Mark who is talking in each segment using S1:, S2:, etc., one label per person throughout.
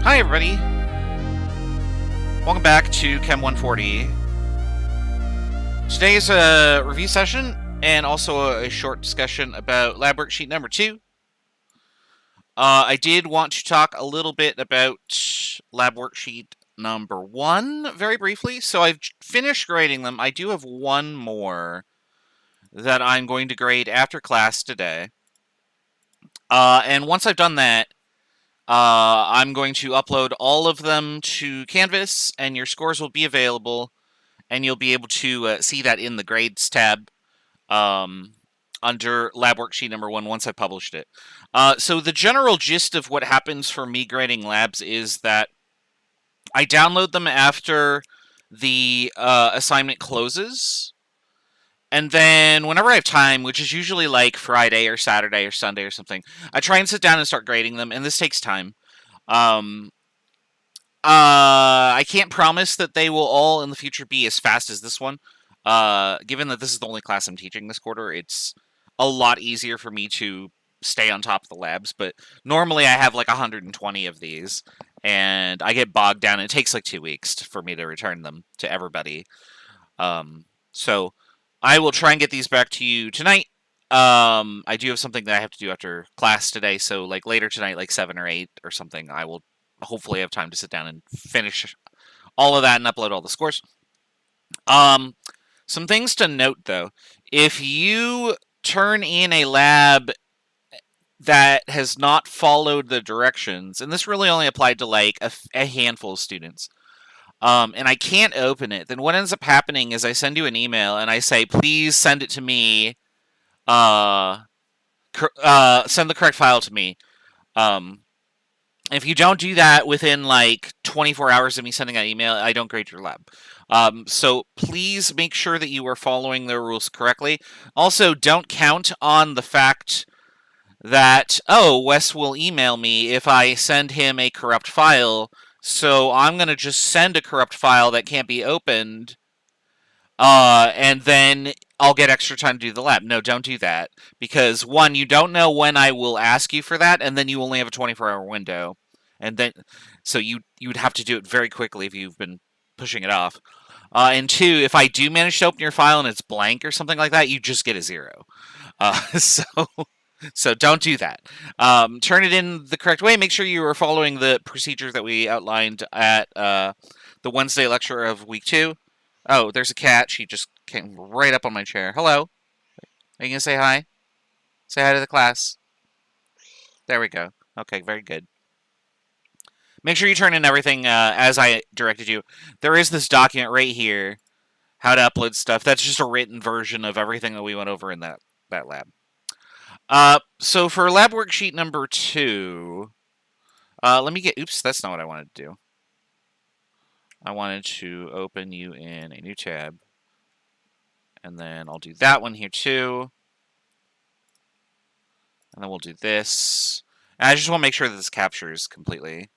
S1: Hi everybody, welcome back to Chem 140. Today is a review session and also a short discussion about lab worksheet number 2. I did want to talk a little bit about lab worksheet number 1 very briefly. So I've finished grading them. I do have one more that I'm going to grade after class today. And once I've done that, I'm going to upload all of them to Canvas, and your scores will be available, and you'll be able to see that in the Grades tab under Lab Worksheet number 1 once I published it. So the general gist of what happens for me grading labs is that I download them after the assignment closes, and then whenever I have time, which is usually like Friday or Saturday or Sunday or something, I try and sit down and start grading them, and this takes time. I can't promise that they will all in the future be as fast as this one. Given that this is the only class I'm teaching this quarter, it's a lot easier for me to stay on top of the labs, but normally I have like 120 of these, and I get bogged down. It takes like 2 weeks for me to return them to everybody. So I will try and get these back to you tonight. I do have something that I have to do after class today, so like later tonight, like 7 or 8 or something, I will hopefully have time to sit down and finish all of that and upload all the scores. Some things to note, though. If you turn in a lab that has not followed the directions, and this really only applied to like a handful of students, and I can't open it, then what ends up happening is I send you an email and I say, please send it to me, send the correct file to me. If you don't do that within like 24 hours of me sending that email, I don't grade your lab. So please make sure that you are following the rules correctly. Also, don't count on the fact that, oh, Wes will email me if I send him a corrupt file, so I'm going to just send a corrupt file that can't be opened, and then I'll get extra time to do the lab. No, don't do that. Because, one, you don't know when I will ask you for that, and then you only have a 24-hour window. And then, so you would have to do it very quickly if you've been pushing it off. And two, if I do manage to open your file and it's blank or something like that, you just get a 0. So don't do that. Turn it in the correct way. Make sure you are following the procedures that we outlined at the Wednesday lecture of week 2. Oh, there's a cat. She just came right up on my chair. Hello. Are you going to say hi? Say hi to the class. There we go. Okay, very good. Make sure you turn in everything as I directed you. There is this document right here, how to upload stuff. That's just a written version of everything that we went over in that lab. So for lab worksheet number 2, let me get, oops, that's not what I wanted to do. I wanted to open you in a new tab. And then I'll do that one here too. And then we'll do this. And I just want to make sure that this captures completely.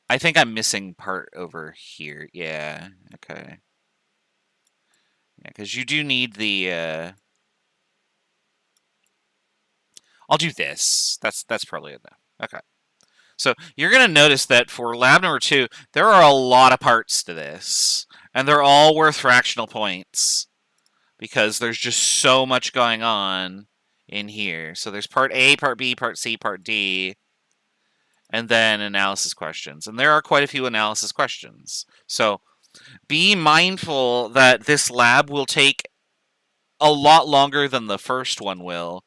S1: I think I'm missing part over here. Yeah, okay. Yeah, because you do need the, I'll do this. That's probably enough. Okay. So you're going to notice that for lab number 2, there are a lot of parts to this. And they're all worth fractional points. Because there's just so much going on in here. So there's part A, part B, part C, part D. And then analysis questions. And there are quite a few analysis questions. So be mindful that this lab will take a lot longer than the first one will.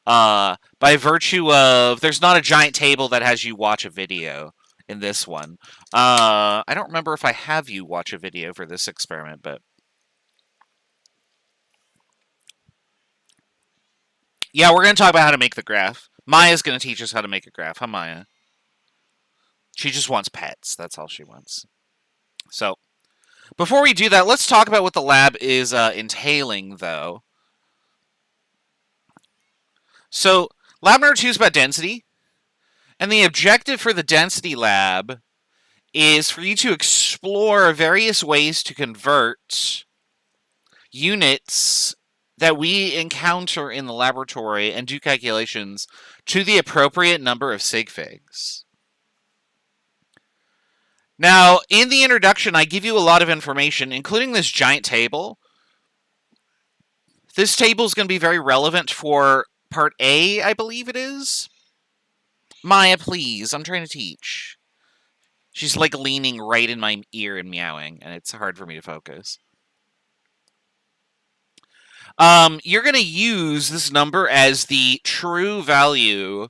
S1: By virtue of, there's not a giant table that has you watch a video in this one. I don't remember if I have you watch a video for this experiment, but yeah, we're going to talk about how to make the graph. Maya's going to teach us how to make a graph. Huh, Maya? She just wants pets. That's all she wants. So, before we do that, let's talk about what the lab is entailing, though. So, lab number 2 is about density. And the objective for the density lab is for you to explore various ways to convert units that we encounter in the laboratory and do calculations to the appropriate number of sig figs. Now, in the introduction, I give you a lot of information, including this giant table. This table is going to be very relevant for part A, I believe it is. Maya, please, I'm trying to teach. She's like leaning right in my ear and meowing, and it's hard for me to focus. You're going to use this number as the true value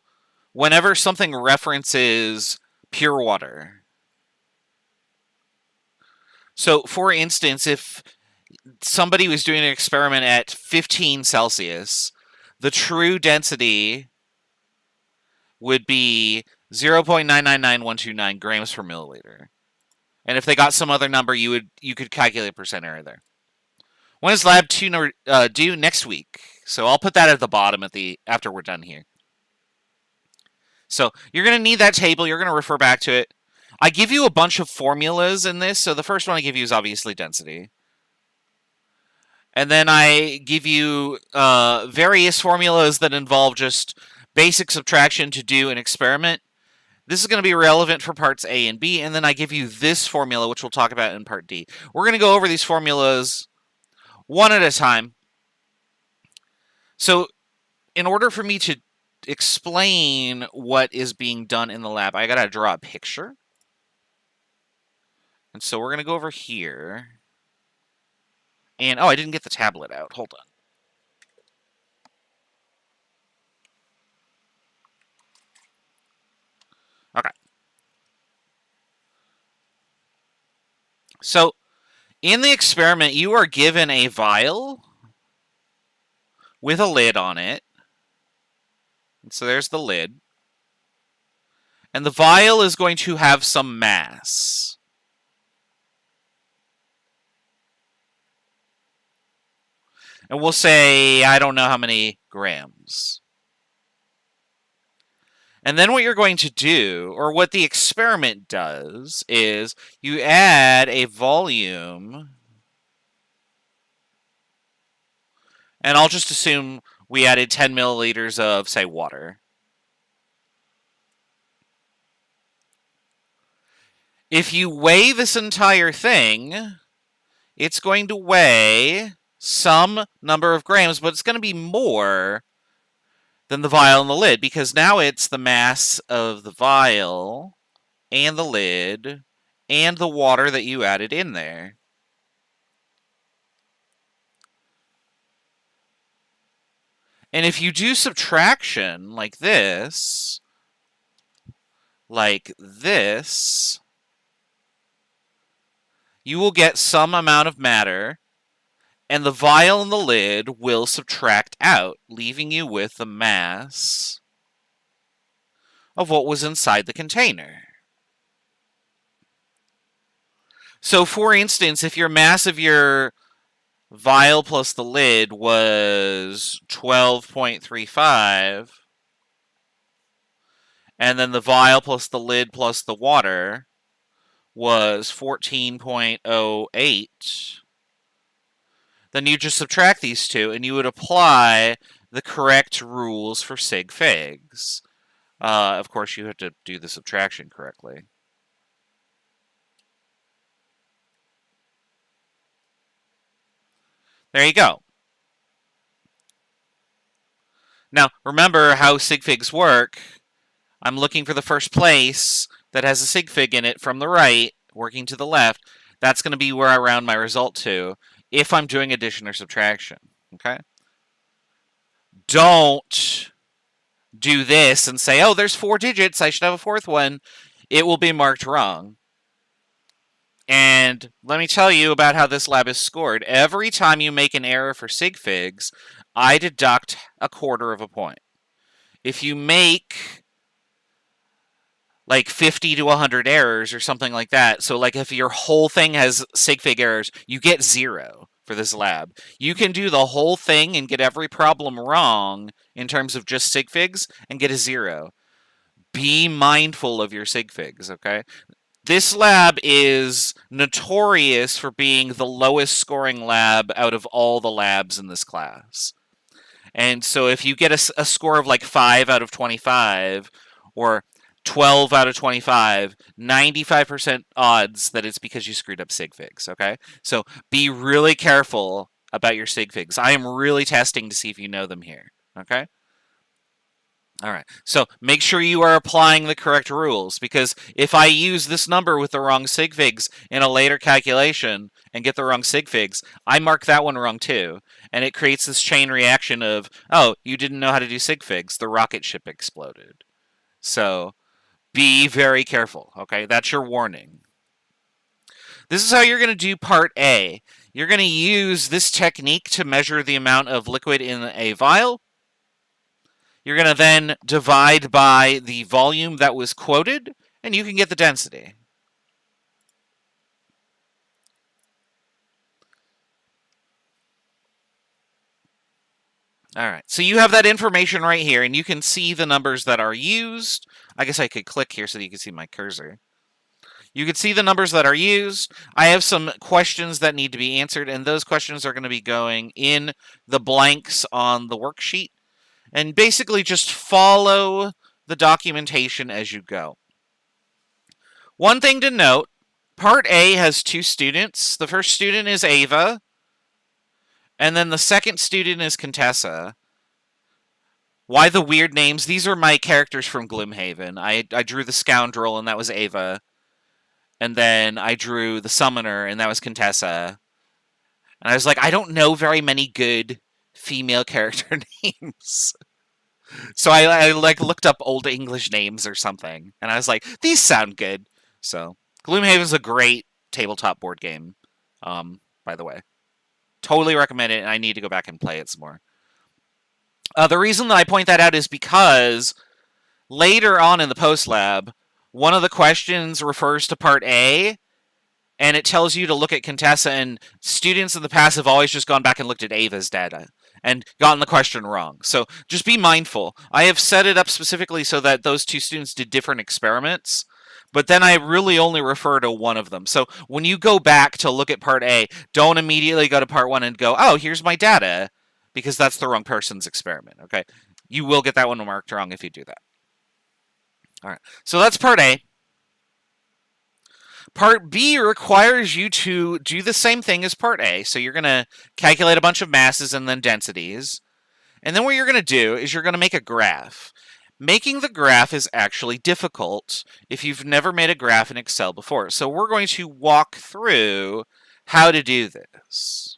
S1: whenever something references pure water. So, for instance, if somebody was doing an experiment at 15 Celsius, the true density would be 0.999129 grams per milliliter. And if they got some other number, you could calculate percent error there. When is lab 2 due? Next week. So I'll put that at the bottom after we're done here. So you're going to need that table. You're going to refer back to it. I give you a bunch of formulas in this. So the first one I give you is obviously density. And then I give you various formulas that involve just basic subtraction to do an experiment. This is going to be relevant for parts A and B. And then I give you this formula, which we'll talk about in part D. We're going to go over these formulas one at a time. So in order for me to explain what is being done in the lab, I got to draw a picture. And so we're going to go over here. And, oh, I didn't get the tablet out. Hold on. Okay. So, in the experiment, you are given a vial with a lid on it. And so there's the lid. And the vial is going to have some mass. And we'll say, I don't know how many grams. And then what you're going to do, or what the experiment does, is you add a volume. And I'll just assume we added 10 milliliters of, say, water. If you weigh this entire thing, it's going to weigh some number of grams, but it's going to be more than the vial and the lid, because now it's the mass of the vial and the lid and the water that you added in there. And if you do subtraction like this, you will get some amount of matter, and the vial and the lid will subtract out, leaving you with the mass of what was inside the container. So, for instance, if your mass of your vial plus the lid was 12.35, and then the vial plus the lid plus the water was 14.08, then you just subtract these two, and you would apply the correct rules for sig figs. Of course, you have to do the subtraction correctly. There you go. Now, remember how sig figs work. I'm looking for the first place that has a sig fig in it from the right, working to the left. That's going to be where I round my result to if I'm doing addition or subtraction. Okay? Don't do this and say, oh, there's 4 digits, I should have a 4th one. It will be marked wrong. And let me tell you about how this lab is scored. Every time you make an error for sig figs, I deduct 1/4 of a point. If you make like 50 to 100 errors or something like that, so like if your whole thing has sig fig errors, you get 0 for this lab. You can do the whole thing and get every problem wrong in terms of just sig figs and get a 0. Be mindful of your sig figs, okay? This lab is notorious for being the lowest scoring lab out of all the labs in this class. And so if you get a score of like 5 out of 25 or 12 out of 25, 95% odds that it's because you screwed up sig figs, okay? So be really careful about your sig figs. I am really testing to see if you know them here, okay? All right. So make sure you are applying the correct rules, because if I use this number with the wrong sig figs in a later calculation and get the wrong sig figs, I mark that one wrong too. And it creates this chain reaction of, oh, you didn't know how to do sig figs. The rocket ship exploded. So be very careful, okay? That's your warning. This is how you're going to do part A. You're going to use this technique to measure the amount of liquid in a vial. You're going to then divide by the volume that was quoted, and you can get the density. All right, so you have that information right here, and you can see the numbers that are used. I guess I could click here so that you can see my cursor. You can see the numbers that are used. I have some questions that need to be answered, and those questions are going to be going in the blanks on the worksheet. And basically just follow the documentation as you go. One thing to note, Part A has 2 students. The first student is Ava, and then the second student is Contessa. Why the weird names? These are my characters from Gloomhaven. I drew the scoundrel, and that was Ava. And then I drew the summoner, and that was Contessa. And I was like, I don't know very many good female character names. So I like looked up old English names or something, and I was like, these sound good. So Gloomhaven's a great tabletop board game, by the way. Totally recommend it, and I need to go back and play it some more. The reason that I point that out is because later on in the post lab, one of the questions refers to part A, and it tells you to look at Contessa, and students in the past have always just gone back and looked at Ava's data and gotten the question wrong. So just be mindful. I have set it up specifically so that those 2 students did different experiments, but then I really only refer to one of them. So when you go back to look at part A, don't immediately go to part 1 and go, oh, here's my data, because that's the wrong person's experiment, okay? You will get that one marked wrong if you do that. All right, so that's part A. Part B requires you to do the same thing as part A. So you're going to calculate a bunch of masses and then densities. And then what you're going to do is you're going to make a graph. Making the graph is actually difficult if you've never made a graph in Excel before. So we're going to walk through how to do this.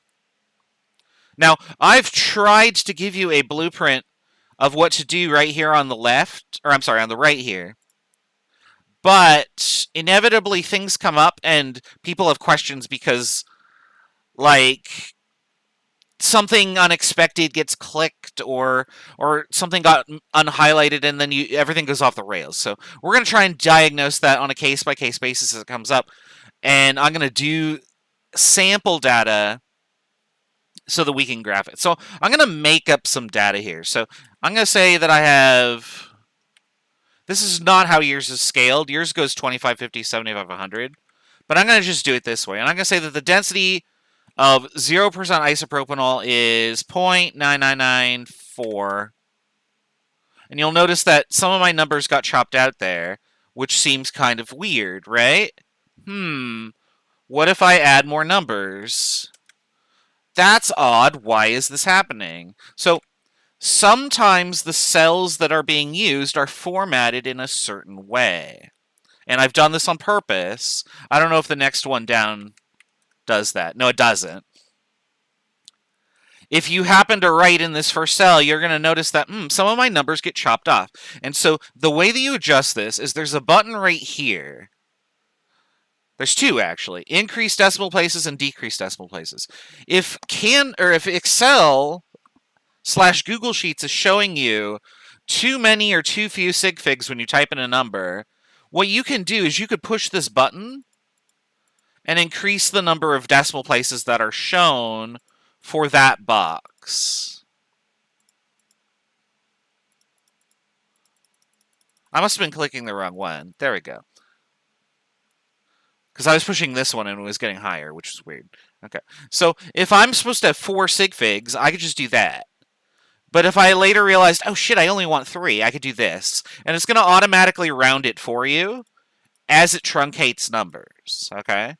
S1: Now, I've tried to give you a blueprint of what to do right here on the left, or I'm sorry, on the right here. But inevitably things come up and people have questions because, like, something unexpected gets clicked or something got unhighlighted and then everything goes off the rails. So we're going to try and diagnose that on a case-by-case basis as it comes up. And I'm going to do sample data so that we can graph it. So I'm going to make up some data here. So I'm going to say that I have... This is not how yours is scaled. Yours goes 25, 50, 75, 100. But I'm going to just do it this way. And I'm going to say that the density of 0% isopropanol is 0.9994. And you'll notice that some of my numbers got chopped out there, which seems kind of weird, right? What if I add more numbers? That's odd. Why is this happening? So sometimes the cells that are being used are formatted in a certain way. And I've done this on purpose. I don't know if the next one down does that. No, it doesn't. If you happen to write in this first cell, you're going to notice that some of my numbers get chopped off. And so the way that you adjust this is there's a button right here. There's 2, actually. Increase decimal places and decrease decimal places. If Excel / Google Sheets is showing you too many or too few sig figs when you type in a number, what you can do is you could push this button and increase the number of decimal places that are shown for that box. I must have been clicking the wrong one. There we go. Because I was pushing this one and it was getting higher, which is weird. Okay, so if I'm supposed to have 4 sig figs, I could just do that. But if I later realized, oh shit, I only want 3, I could do this. And it's going to automatically round it for you as it truncates numbers, okay?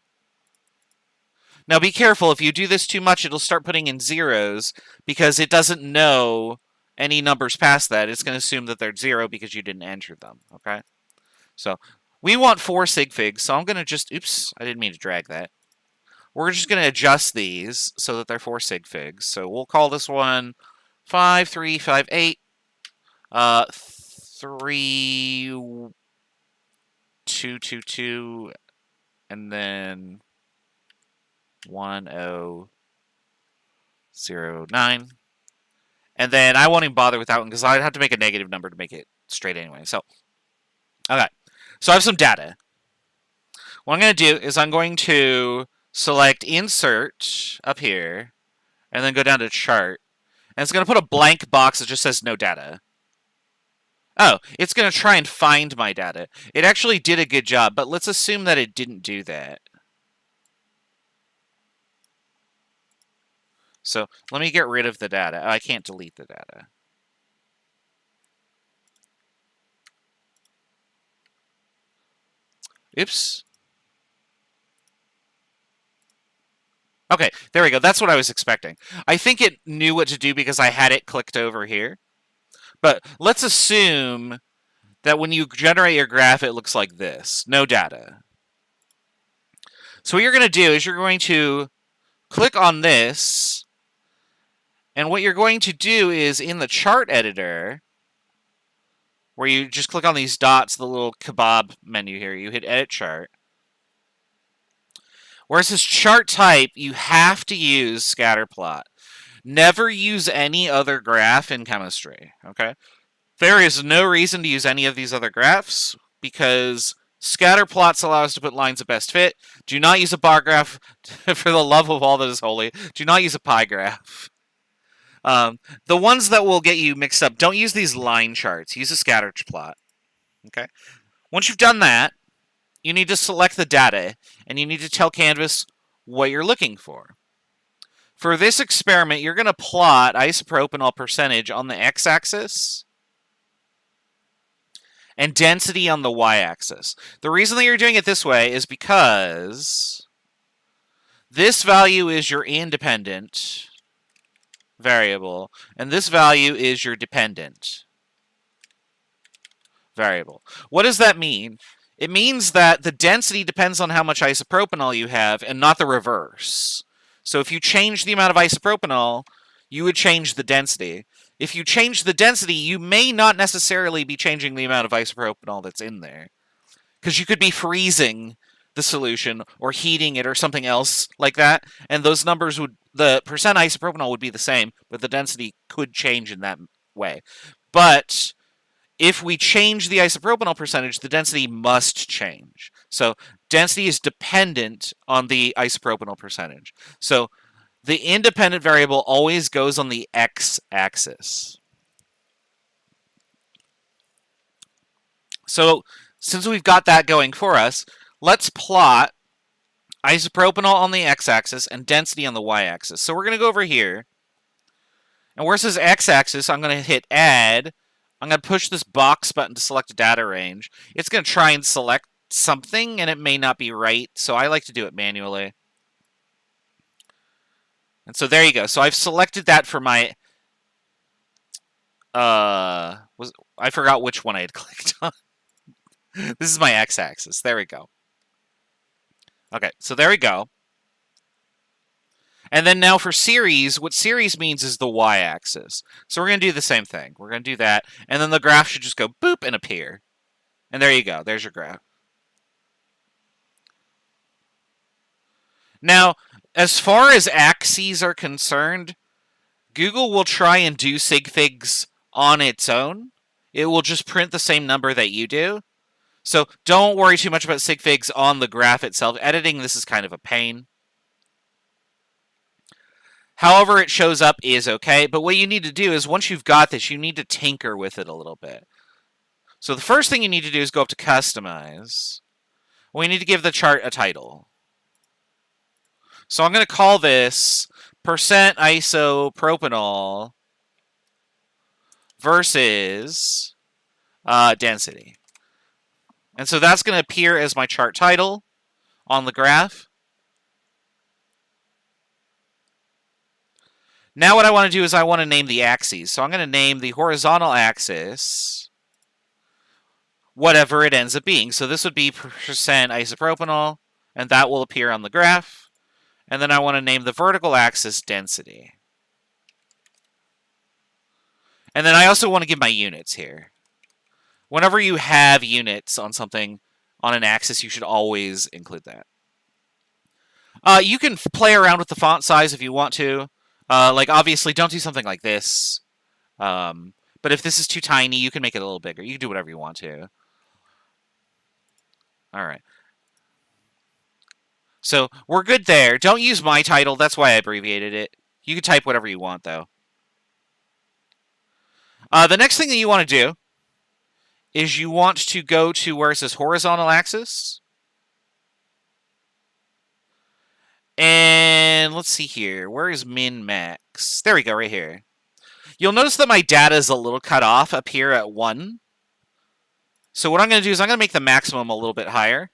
S1: Now be careful, if you do this too much, it'll start putting in zeros because it doesn't know any numbers past that. It's going to assume that they're 0 because you didn't enter them, okay? So we want 4 sig figs, so I'm going to just, oops, I didn't mean to drag that. We're just going to adjust these so that they're 4 sig figs. So we'll call this one 5, 3, 5, 8, 3, 2, 2, 2, and then 1, 0, 0, 9. And then I won't even bother with that one because I'd have to make a negative number to make it straight anyway. So, okay. So I have some data. What I'm going to do is I'm going to select Insert up here and then go down to Chart. And it's going to put a blank box that just says no data. Oh, it's going to try and find my data. It actually did a good job, but let's assume that it didn't do that. So let me get rid of the data. Oh, I can't delete the data. Oops. Okay, there we go. That's what I was expecting. I think it knew what to do because I had it clicked over here. But let's assume that when you generate your graph, it looks like this. No data. So what you're going to do is you're going to click on this. And what you're going to do is in the chart editor, where you just click on these dots, the little kebab menu here, you hit Edit Chart. Where it says Chart Type, you have to use Scatterplot. Never use any other graph in chemistry, okay? There is no reason to use any of these other graphs because Scatterplots allow us to put lines of best fit. Do not use a bar graph. For the love of all that is holy, do not use a pie graph. The ones that will get you mixed up, don't use these line charts. Use a scatter plot. Okay. Once you've done that, you need to select the data, and you need to tell Canvas what you're looking for. For this experiment, you're going to plot isopropanol percentage on the x-axis and density on the y-axis. The reason that you're doing it this way is because this value is your independent variable, and this value is your dependent variable. What does that mean? It means that the density depends on how much isopropanol you have and not the reverse. So if you change the amount of isopropanol, you would change the density. If you change the density, you may not necessarily be changing the amount of isopropanol that's in there. Because you could be freezing the solution or heating it or something else like that, and those numbers would, the percent isopropanol would be the same, but the density could change in that way. But if we change the isopropanol percentage, the density must change. So density is dependent on the isopropanol percentage. So the independent variable always goes on the x-axis. So since we've got that going for us, let's plot isopropanol on the x-axis and density on the y-axis. So we're going to go over here. And where it says x-axis, I'm going to hit Add. I'm going to push this box button to select a data range. It's going to try and select something, and it may not be right, so I like to do it manually. And so there you go. So I've selected that for my... I forgot which one I had clicked on. This is my x-axis. There we go. Okay, so there we go. And then now for series, what series means is the y-axis. So we're going to do the same thing. We're going to do that, and then the graph should just go boop and appear. And there you go. There's your graph. Now, as far as axes are concerned, Google will try and do sig figs on its own. It will just print the same number that you do. So don't worry too much about sig figs on the graph itself. Editing this is kind of a pain. However it shows up is okay, but what you need to do is once you've got this, you need to tinker with it a little bit. So the first thing you need to do is go up to Customize. We need to give the chart a title. So I'm going to call this percent isopropanol versus density. And so that's going to appear as my chart title on the graph. Now what I want to do is I want to name the axes. So I'm going to name the horizontal axis whatever it ends up being. So this would be percent isopropanol, and that will appear on the graph. And then I want to name the vertical axis density. And then I also want to give my units here. Whenever you have units on something, on an axis, you should always include that. You can play around with the font size if you want to. Like, obviously, don't do something like this. But if this is too tiny, you can make it a little bigger. You can do whatever you want to. All right. So we're good there. Don't use my title. That's why I abbreviated it. You can type whatever you want, though. The next thing that you want to do is you want to go to where it says horizontal axis. And let's see here. Where is min max? There we go, right here. You'll notice that my data is a little cut off up here at 1. So what I'm going to do is I'm going to make the maximum a little bit higher.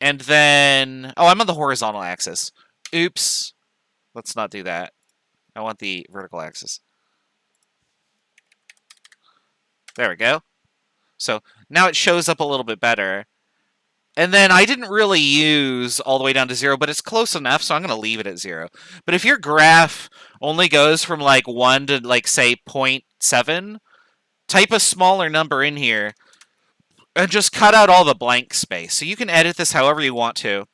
S1: And then... Oh, I'm on the horizontal axis. Oops. Let's not do that. I want the vertical axis. There we go. So now it shows up a little bit better. And then I didn't really use all the way down to 0, but it's close enough, so I'm going to leave it at 0. But if your graph only goes from like 1 to like, say, 0.7, type a smaller number in here and just cut out all the blank space. So you can edit this however you want to.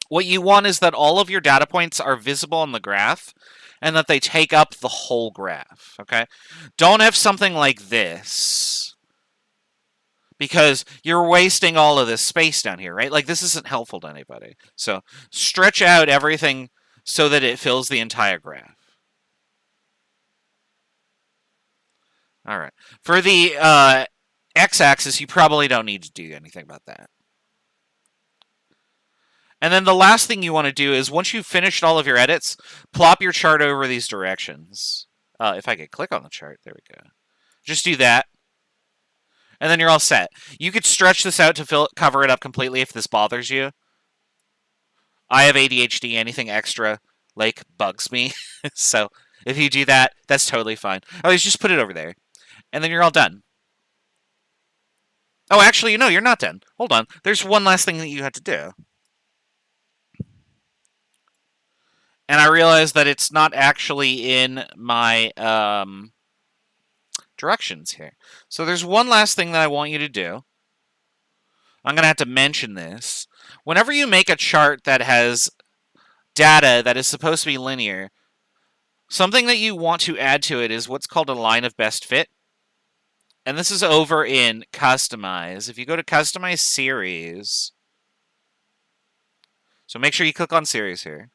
S1: What you want is that all of your data points are visible on the graph and that they take up the whole graph, okay? Don't have something like this, because you're wasting all of this space down here, right? Like, this isn't helpful to anybody. So stretch out everything so that it fills the entire graph. All right. For the x-axis, you probably don't need to do anything about that. And then the last thing you want to do is, once you've finished all of your edits, plop your chart over these directions. If I could click on the chart, there we go. Just do that. And then you're all set. You could stretch this out to cover it up completely if this bothers you. I have ADHD. Anything extra, like, bugs me. So if you do that, that's totally fine. Always just put it over there. And then you're all done. Oh, actually, no, you're not done. Hold on. There's one last thing that you have to do. And I realized that it's not actually in my directions here. So there's one last thing that I want you to do. I'm going to have to mention this. Whenever you make a chart that has data that is supposed to be linear, something that you want to add to it is what's called a line of best fit. And this is over in Customize. If you go to Customize Series, so make sure you click on Series here.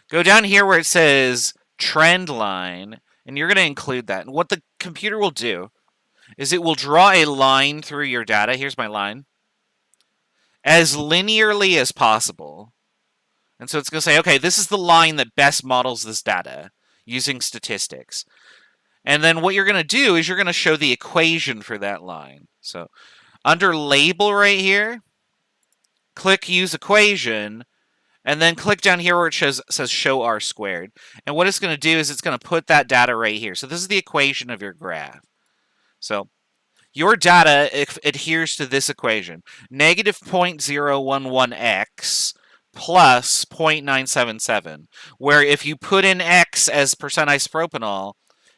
S1: Go down here where it says Trend Line, and you're going to include that. And what the computer will do is it will draw a line through your data. Here's my line. As linearly as possible. And so it's going to say, okay, this is the line that best models this data using statistics. And then what you're going to do is you're going to show the equation for that line. So under Label right here, click Use Equation, and then click down here where it says Show R Squared. And what it's going to do is it's going to put that data right here. So this is the equation of your graph. So your data adheres to this equation. Negative 0.011x plus 0.977. Where if you put in x as percent isopropanol,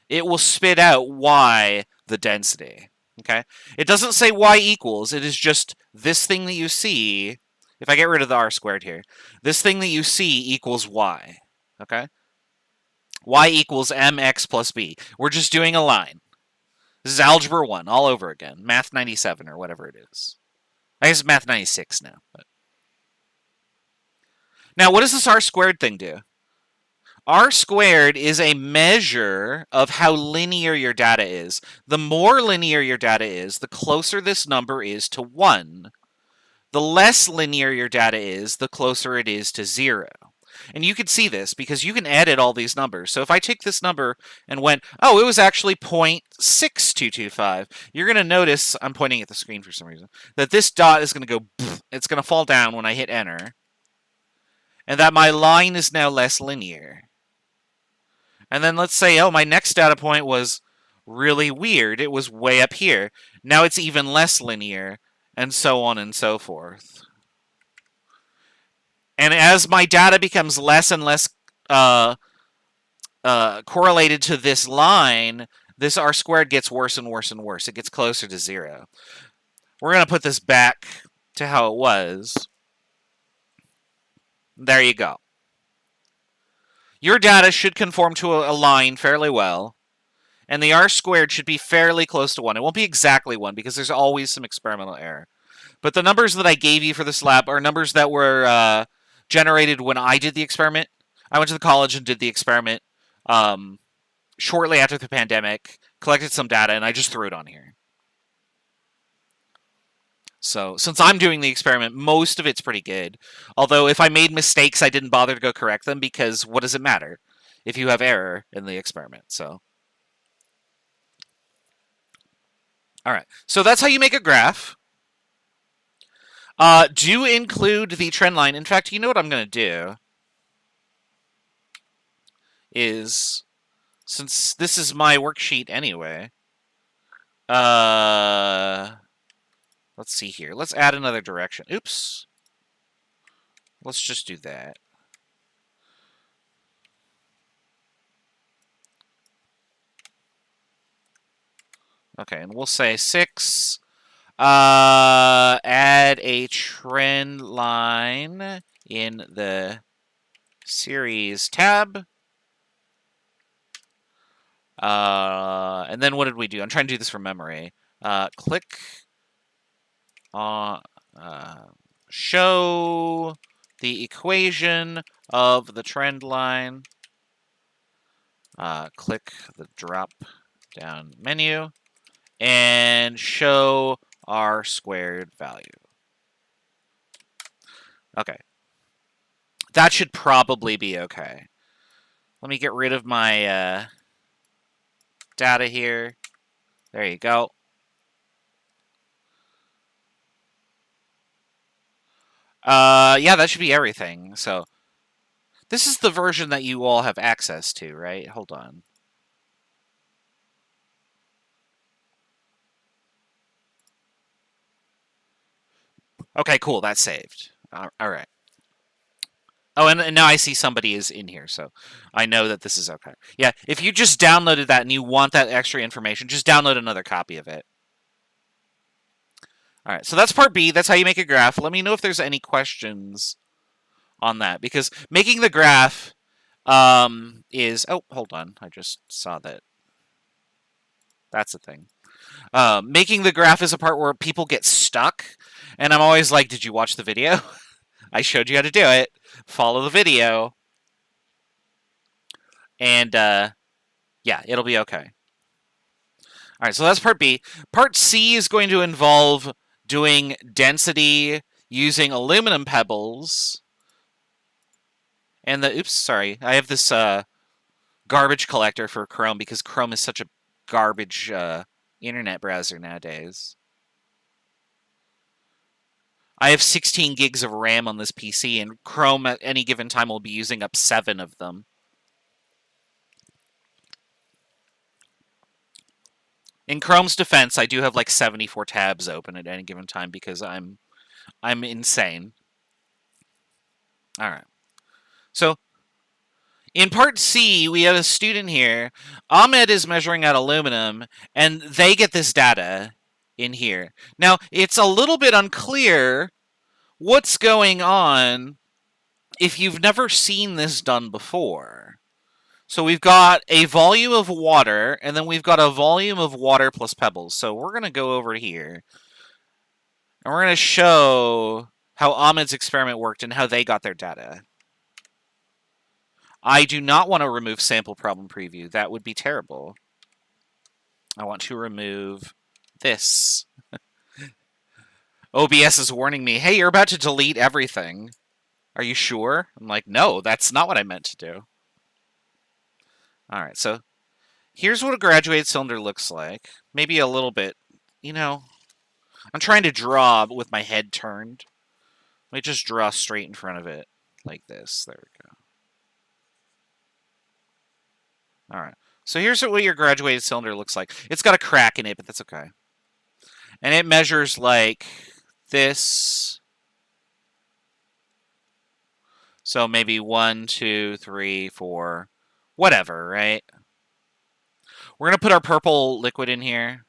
S1: it will spit out y, the density. Okay? It doesn't say y equals. It is just this thing that you see. If I get rid of the r squared here, this thing that you see equals y, okay? Y equals mx plus b. We're just doing a line. This is Algebra 1 all over again. Math 97 or whatever it is. I guess it's Math 96 now. But. Now, what does this r squared thing do? R squared is a measure of how linear your data is. The more linear your data is, the closer this number is to 1. The less linear your data is, the closer it is to 0. And you can see this because you can edit all these numbers. So if I take this number and went, oh, it was actually 0.6225, you're going to notice, I'm pointing at the screen for some reason, that this dot is going to go, it's going to fall down when I hit enter, and that my line is now less linear. And then let's say, oh, my next data point was really weird. It was way up here. Now it's even less linear, and so on and so forth. And as my data becomes less and less correlated to this line, this R squared gets worse and worse and worse. It gets closer to 0. We're going to put this back to how it was. There you go. Your data should conform to a line fairly well, and the R squared should be fairly close to 1. It won't be exactly 1 because there's always some experimental error. But the numbers that I gave you for this lab are numbers that were generated when I did the experiment. I went to the college and did the experiment shortly after the pandemic, collected some data, and I just threw it on here. So since I'm doing the experiment, most of it's pretty good. Although if I made mistakes, I didn't bother to go correct them because what does it matter if you have error in the experiment? So, all right. So that's how you make a graph. Do include the trend line. In fact, you know what I'm going to do is, since this is my worksheet anyway, let's see here. Let's add another direction. Oops. Let's just do that. Okay, and we'll say 6. Add a trend line in the series tab. And then what did we do? I'm trying to do this from memory. Click on show the equation of the trend line. Click the drop down menu and show R squared value. Okay. That should probably be okay. Let me get rid of my data here. There you go. Yeah, that should be everything. So this is the version that you all have access to, right? Hold on. Okay, cool. That's saved. All right. Oh, and now I see somebody is in here, so I know that this is okay. Yeah, if you just downloaded that and you want that extra information, just download another copy of it. All right, so that's part B. That's how you make a graph. Let me know if there's any questions on that, because making the graph is... Oh, hold on. I just saw that. That's the thing. Making the graph is a part where people get stuck, and I'm always like, did you watch the video? I showed you how to do it. Follow the video. And, yeah, it'll be okay. All right, so that's part B. Part C is going to involve doing density using aluminum pebbles. And the... Oops, sorry. I have this garbage collector for Chrome because Chrome is such a garbage internet browser nowadays. I have 16 gigs of RAM on this PC, and Chrome at any given time will be using up 7 of them. In Chrome's defense, I do have like 74 tabs open at any given time because I'm insane. All right. So in part C, we have a student here. Ahmed is measuring out aluminum, and they get this data in here. Now, it's a little bit unclear what's going on if you've never seen this done before. So we've got a volume of water, and then we've got a volume of water plus pebbles. So we're going to go over here, and we're going to show how Ahmed's experiment worked and how they got their data. I do not want to remove sample problem preview. That would be terrible. I want to remove this. OBS is warning me, hey, you're about to delete everything. Are you sure? I'm like, no, that's not what I meant to do. All right, so here's what a graduated cylinder looks like. Maybe a little bit, you know, I'm trying to draw with my head turned. Let me just draw straight in front of it like this. There we go. All right. So here's what your graduated cylinder looks like. It's got a crack in it, but that's okay. And it measures like this. So maybe 1, 2, 3, 4, whatever, right? We're going to put our purple liquid in here.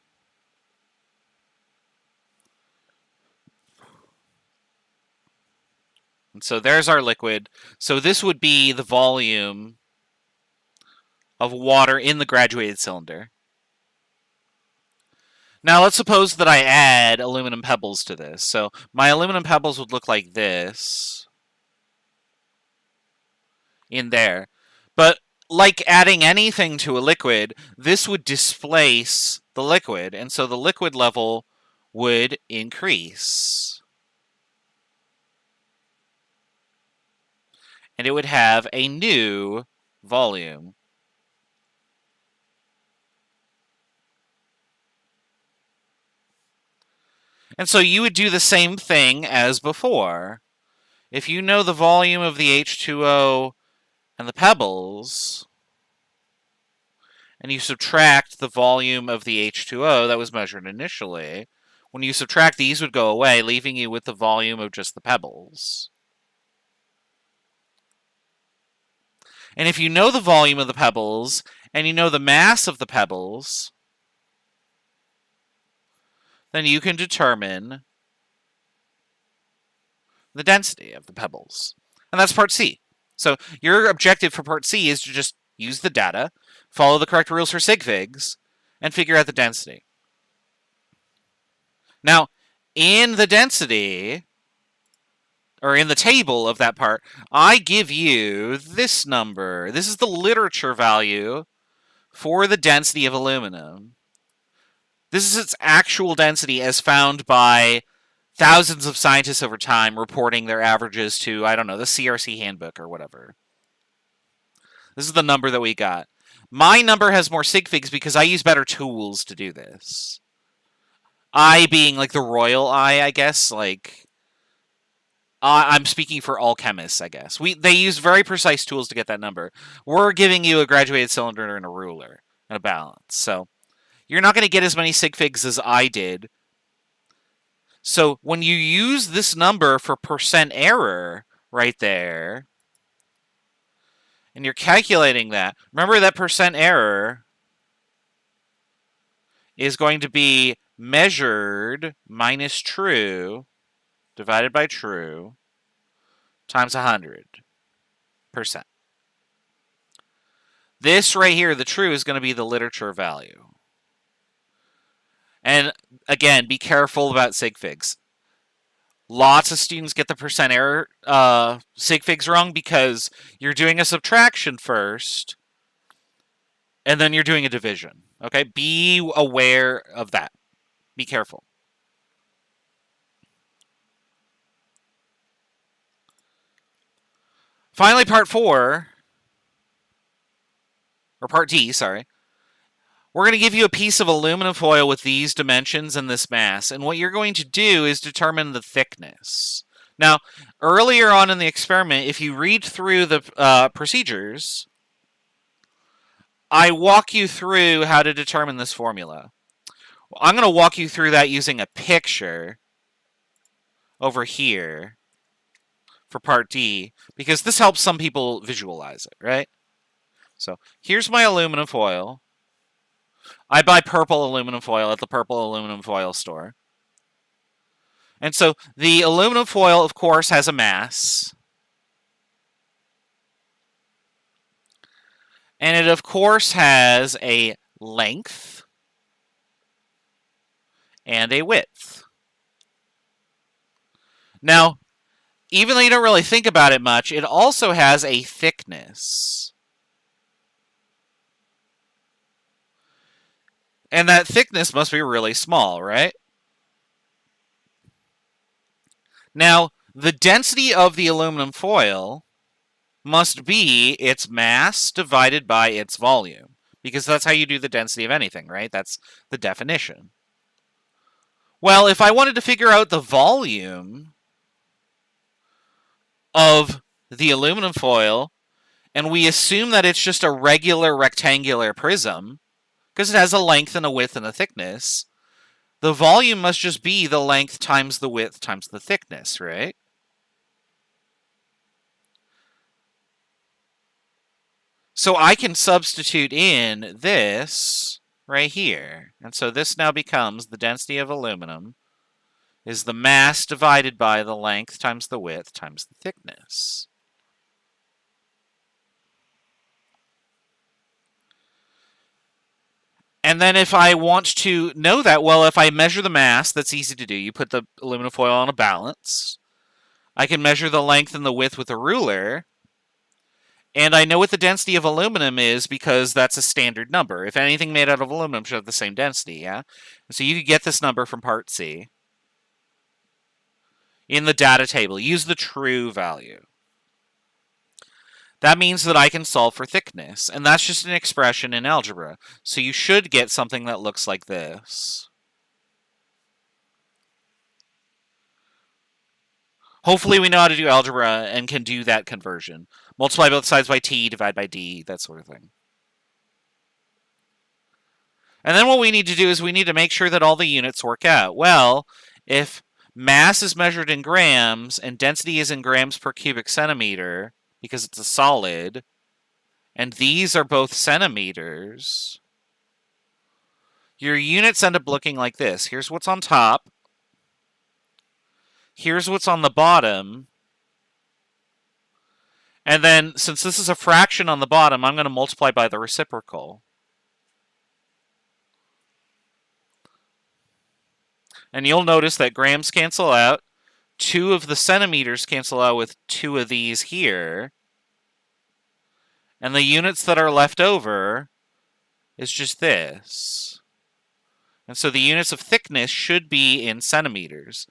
S1: And so there's our liquid. So this would be the volume of water in the graduated cylinder. Now let's suppose that I add aluminum pebbles to this. So my aluminum pebbles would look like this in there. But like adding anything to a liquid, this would displace the liquid, and so the liquid level would increase. And it would have a new volume. And so you would do the same thing as before. If you know the volume of the H2O and the pebbles, and you subtract the volume of the H2O that was measured initially, when you subtract, these would go away, leaving you with the volume of just the pebbles. And if you know the volume of the pebbles, and you know the mass of the pebbles, then you can determine the density of the pebbles. And that's part C. So your objective for part C is to just use the data, follow the correct rules for sig figs, and figure out the density. Now, in the density, or in the table of that part, I give you this number. This is the literature value for the density of aluminum. This is its actual density as found by thousands of scientists over time reporting their averages to, I don't know, the CRC handbook or whatever. This is the number that we got. My number has more sig figs because I use better tools to do this. I being like the royal I guess, like I'm speaking for all chemists, I guess. They use very precise tools to get that number. We're giving you a graduated cylinder and a ruler and a balance. So you're not going to get as many sig figs as I did. So when you use this number for percent error right there, and you're calculating that, remember that percent error is going to be measured minus true divided by true times 100%. This right here, the true, is going to be the literature value. And again, be careful about sig figs. Lots of students get the percent error sig figs wrong because you're doing a subtraction first, and then you're doing a division. Okay? Be aware of that. Be careful. Finally, part 4, or part D, sorry. We're going to give you a piece of aluminum foil with these dimensions and this mass, and what you're going to do is determine the thickness. Now, earlier on in the experiment, if you read through the procedures, I walk you through how to determine this formula. I'm going to walk you through that using a picture over here for part D, because this helps some people visualize it, right? So here's my aluminum foil. I buy purple aluminum foil at the purple aluminum foil store. And so the aluminum foil, of course, has a mass. And it, of course, has a length and a width. Now, even though you don't really think about it much, it also has a thickness. And that thickness must be really small, right? Now, the density of the aluminum foil must be its mass divided by its volume, because that's how you do the density of anything, right? That's the definition. Well, if I wanted to figure out the volume of the aluminum foil, and we assume that it's just a regular rectangular prism, because it has a length and a width and a thickness, the volume must just be the length times the width times the thickness, right? So I can substitute in this right here. And so this now becomes the density of aluminum is the mass divided by the length times the width times the thickness. And then if I want to know that, well, if I measure the mass, that's easy to do. You put the aluminum foil on a balance. I can measure the length and the width with a ruler. And I know what the density of aluminum is because that's a standard number. If anything made out of aluminum should have the same density, yeah? So you could get this number from part C. In the data table, use the true value. That means that I can solve for thickness, and that's just an expression in algebra. So you should get something that looks like this. Hopefully we know how to do algebra and can do that conversion. Multiply both sides by t, divide by d, that sort of thing. And then what we need to do is we need to make sure that all the units work out. Well, if mass is measured in grams and density is in grams per cubic centimeter, because it's a solid, and these are both centimeters, your units end up looking like this. Here's what's on top. Here's what's on the bottom. And then, since this is a fraction on the bottom, I'm going to multiply by the reciprocal. And you'll notice that grams cancel out. 2 of the centimeters cancel out with 2 of these here. And the units that are left over is just this. And so the units of thickness should be in centimeters,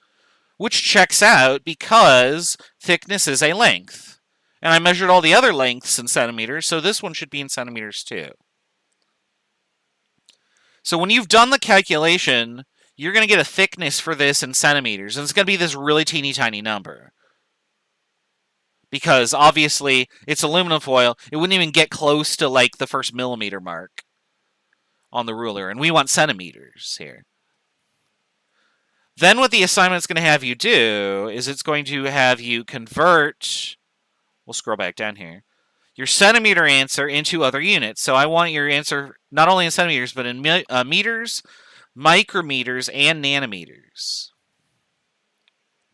S1: which checks out because thickness is a length. And I measured all the other lengths in centimeters, so this one should be in centimeters too. So when you've done the calculation, you're going to get a thickness for this in centimeters, and it's going to be this really teeny tiny number. Because obviously it's aluminum foil, it wouldn't even get close to like the first millimeter mark on the ruler, and we want centimeters here. Then what the assignment's going to have you do is it's going to have you convert, we'll scroll back down here, your centimeter answer into other units. So I want your answer not only in centimeters, but in meters, micrometers, and nanometers.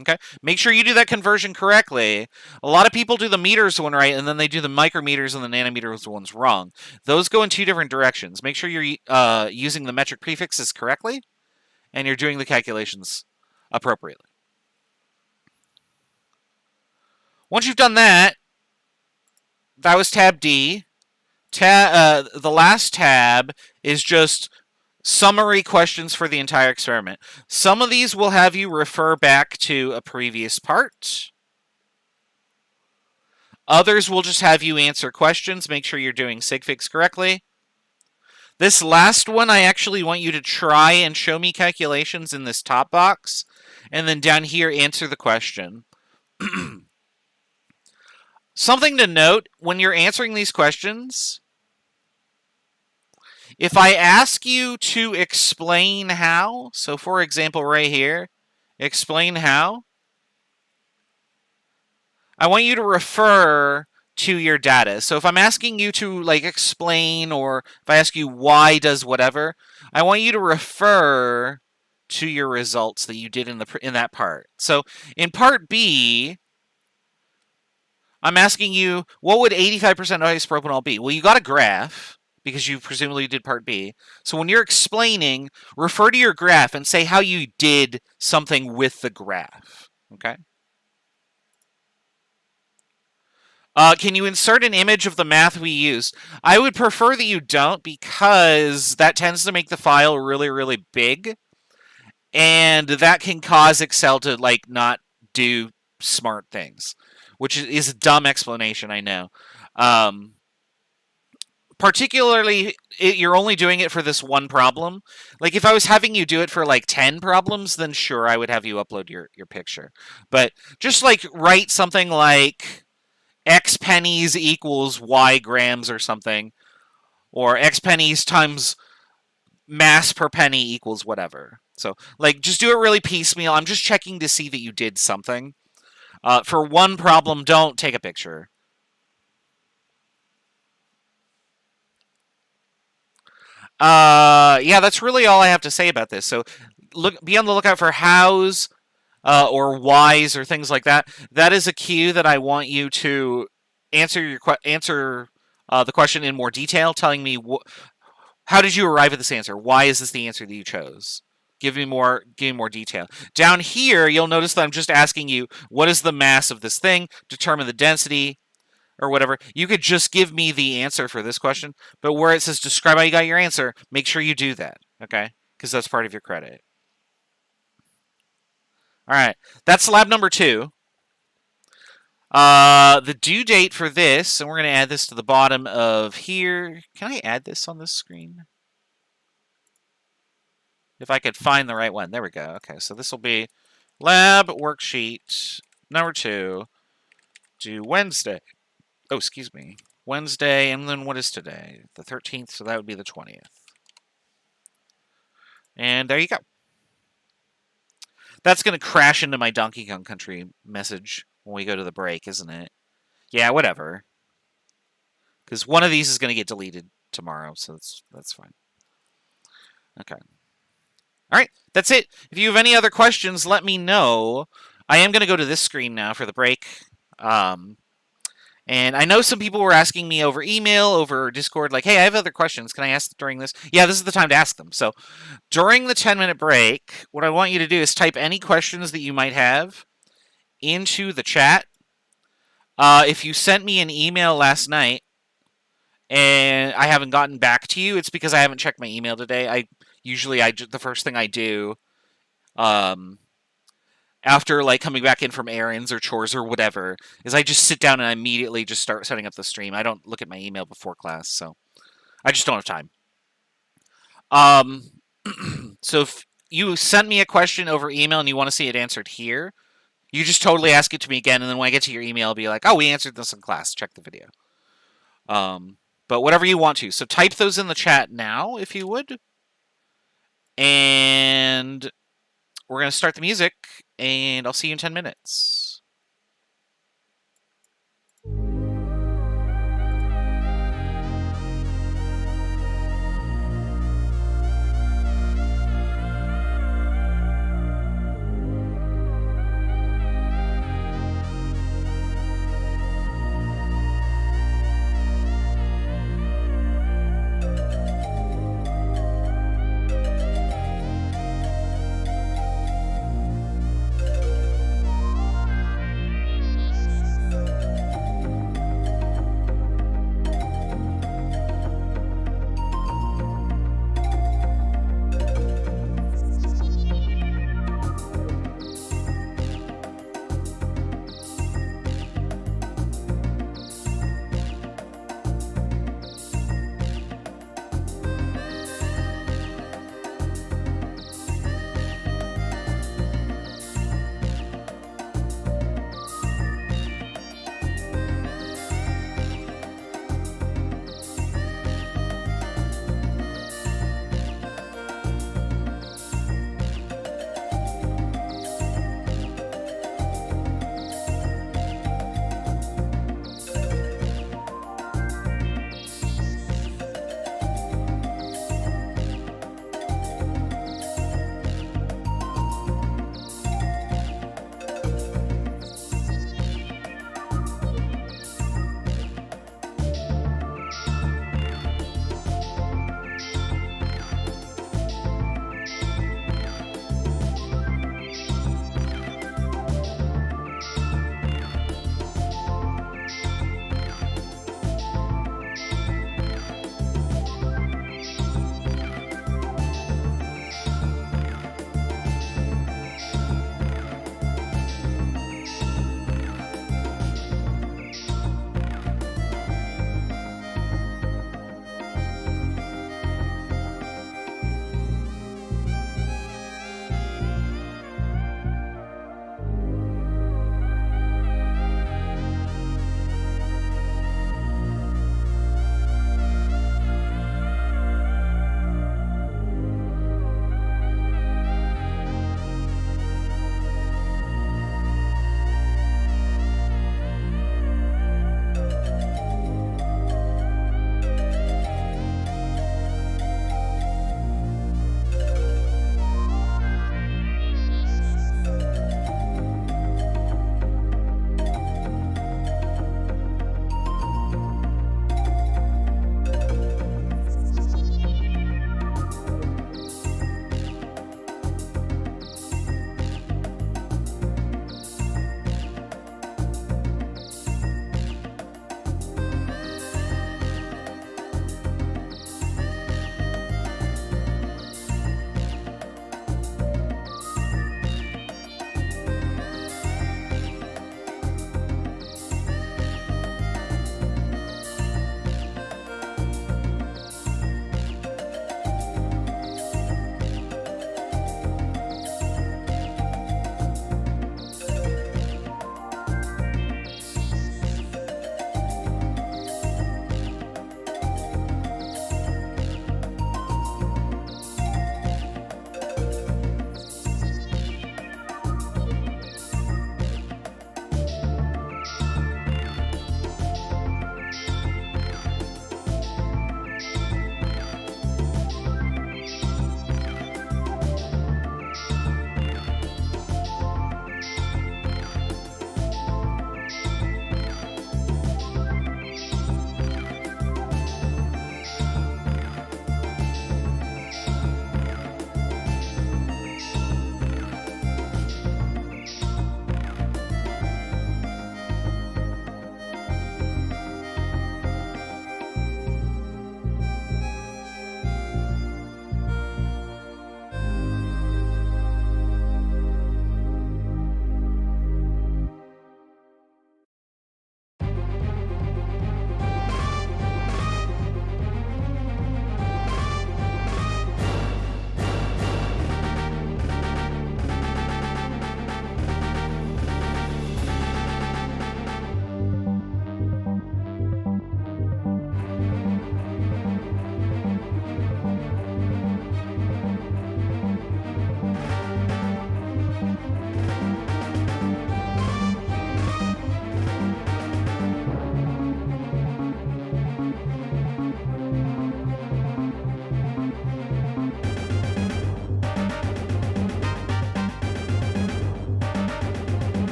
S1: Okay, make sure you do that conversion correctly. A lot of people do the meters one right, and then they do the micrometers and the nanometers ones wrong. Those go in 2 different directions. Make sure you're using the metric prefixes correctly, and you're doing the calculations appropriately. Once you've done that, that was tab D. The last tab is just summary questions for the entire experiment. Some of these will have you refer back to a previous part. Others will just have you answer questions. Make sure you're doing sig figs correctly. This last one, I actually want you to try and show me calculations in this top box. And then down here, answer the question. Something to note, when you're answering these questions, if I ask you to explain how, so for example right here, explain how, I want you to refer to your data. So if I'm asking you to like explain, or if I ask you why does whatever, I want you to refer to your results that you did in that part. So in part B, I'm asking you, what would 85% isopropanol be? Well, you got a graph, because you presumably did part B. So when you're explaining, refer to your graph and say how you did something with the graph. Okay? Can you insert an image of the math we used? I would prefer that you don't, because that tends to make the file really, really big, and that can cause Excel to like not do smart things, which is a dumb explanation, I know. Particularly, you're only doing it for this one problem. Like, if I was having you do it for like 10 problems, then sure, I would have you upload your picture. But just like write something like X pennies equals Y grams or something, or X pennies times mass per penny equals whatever. So, like, just do it really piecemeal. I'm just checking to see that you did something. For one problem, don't take a picture. Yeah, that's really all I have to say about this. So, be on the lookout for hows or whys or things like that. That is a cue that I want you to answer the question in more detail, telling me how did you arrive at this answer? Why is this the answer that you chose? Give me more detail. Down here, you'll notice that I'm just asking you, what is the mass of this thing? Determine the density, or whatever. You could just give me the answer for this question, but where it says describe how you got your answer, make sure you do that, okay? Because that's part of your credit. All right, that's lab number 2. The due date for this, and we're going to add this to the bottom of here. Can I add this on this screen? If I could find the right one. There we go. Okay, so this will be lab worksheet number 2, due Wednesday. Oh, excuse me. Wednesday, and then what is today? The 13th, so that would be the 20th. And there you go. That's going to crash into my Donkey Kong Country message when we go to the break, isn't it? Yeah, whatever. Because one of these is going to get deleted tomorrow, so that's fine. Okay. All right, that's it. If you have any other questions, let me know. I am going to go to this screen now for the break. And I know some people were asking me over email, over Discord, like, hey, I have other questions. Can I ask during this? Yeah, this is the time to ask them. So during the 10-minute break, what I want you to do is type any questions that you might have into the chat. If you sent me an email last night and I haven't gotten back to you, it's because I haven't checked my email today. The first thing I do after like coming back in from errands or chores or whatever is I just sit down and I immediately just start setting up the stream. I don't look at my email before class, so I just don't have time. So if you sent me a question over email and you want to see it answered here, you just totally ask it to me again, and then when I get to your email, I'll be like, oh, we answered this in class. Check the video. But whatever you want to. So type those in the chat now, if you would. And we're going to start the music, and I'll see you in 10 minutes.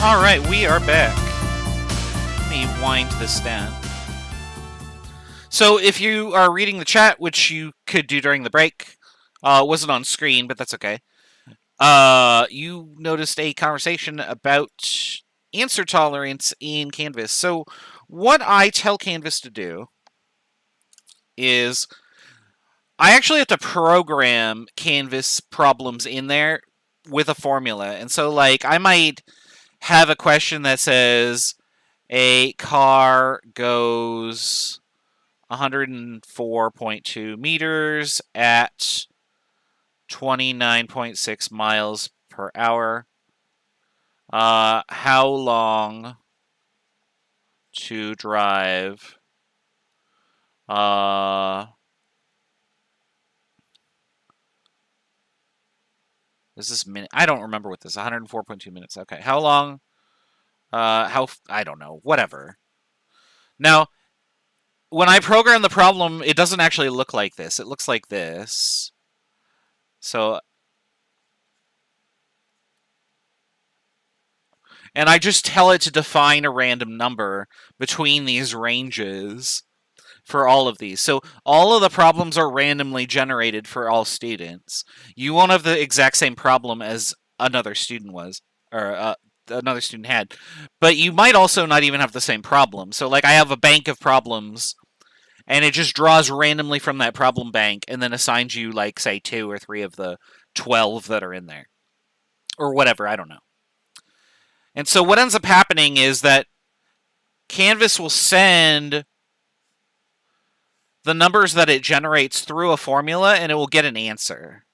S1: Alright, we are back. Let me wind this down. So if you are reading the chat, which you could do during the break, it wasn't on screen, but that's okay. You noticed a conversation about answer tolerance in Canvas. So what I tell Canvas to do is I actually have to program Canvas problems in there with a formula. And so, like, I might have a question that says a car goes 104.2 meters at 29.6 miles per hour. How long to drive? Is this minute? I don't remember what this. 104.2 minutes. Okay. How long? I don't know. Whatever. Now, when I program the problem, it doesn't actually look like this. It looks like this. So, and I just tell it to define a random number between these ranges for all of these. So all of the problems are randomly generated for all students. You won't have the exact same problem as another student was, or another student had, but you might also not even have the same problem. So, like, I have a bank of problems, and it just draws randomly from that problem bank and then assigns you, like, say, 2 or 3 of the 12 that are in there. Or whatever, I don't know. And so what ends up happening is that Canvas will send the numbers that it generates through a formula, and it will get an answer.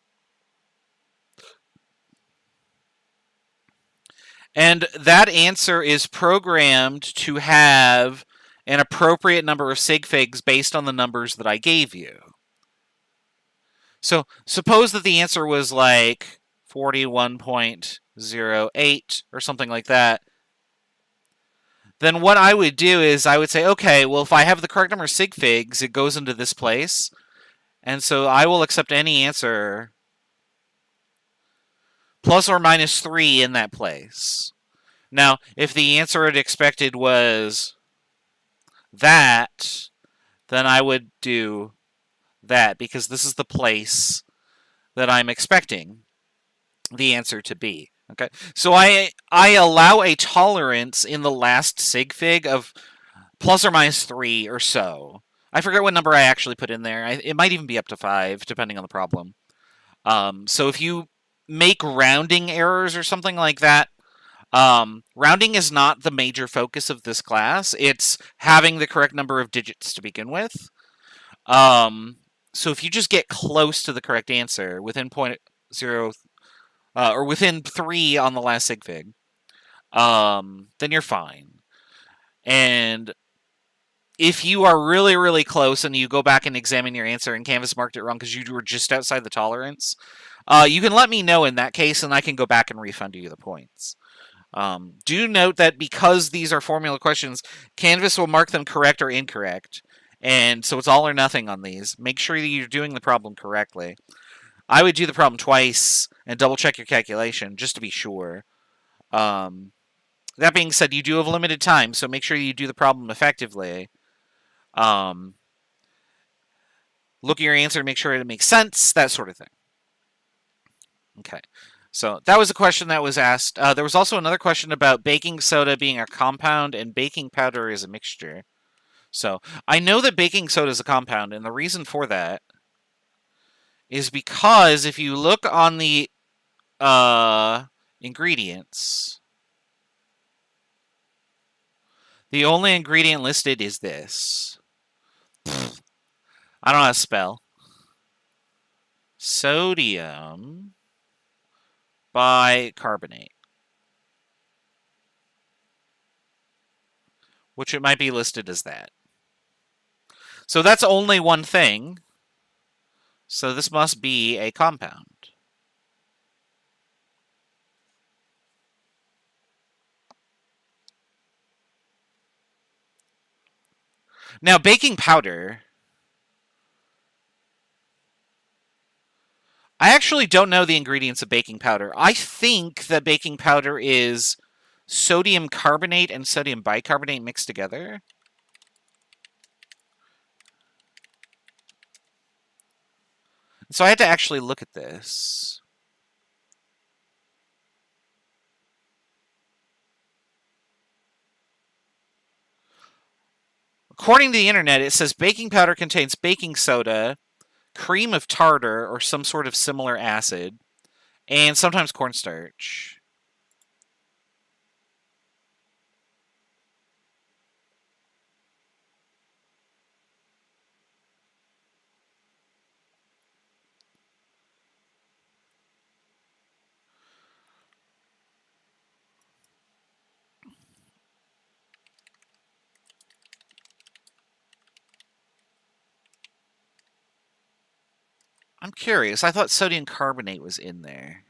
S1: And that answer is programmed to have an appropriate number of sig figs based on the numbers that I gave you. So suppose that the answer was like 41.08 or something like that. Then what I would do is I would say, okay, well, if I have the correct number of sig figs, it goes into this place. And so I will accept any answer plus or minus 3 in that place. Now, if the answer it expected was that, then I would do that, because this is the place that I'm expecting the answer to be. Okay, so I allow a tolerance in the last sig fig of plus or minus 3 or so. I forget what number I actually put in there. It might even be up to 5, depending on the problem. So if you make rounding errors or something like that, rounding is not the major focus of this class. It's having the correct number of digits to begin with. So if you just get close to the correct answer within 0.0 or within 3 on the last sig fig, then you're fine. And if you are really, really close and you go back and examine your answer and Canvas marked it wrong because you were just outside the tolerance, you can let me know in that case, and I can go back and refund you the points. Do note that because these are formula questions, Canvas will mark them correct or incorrect. And so it's all or nothing on these. Make sure that you're doing the problem correctly. I would do the problem twice and double check your calculation just to be sure. That being said, you do have limited time, so make sure you do the problem effectively. Look at your answer to make sure it makes sense, that sort of thing. Okay. So that was a question that was asked. There was also another question about baking soda being a compound and baking powder is a mixture. So I know that baking soda is a compound, and the reason for that is because if you look on the ingredients, the only ingredient listed is this. I don't know how to spell. Sodium bicarbonate. Which it might be listed as that. So that's only one thing. So this must be a compound. Now, baking powder, I actually don't know the ingredients of baking powder. I think that baking powder is sodium carbonate and sodium bicarbonate mixed together. So I had to actually look at this. According to the internet, it says baking powder contains baking soda, cream of tartar, or some sort of similar acid, and sometimes cornstarch. I'm curious. I thought sodium carbonate was in there.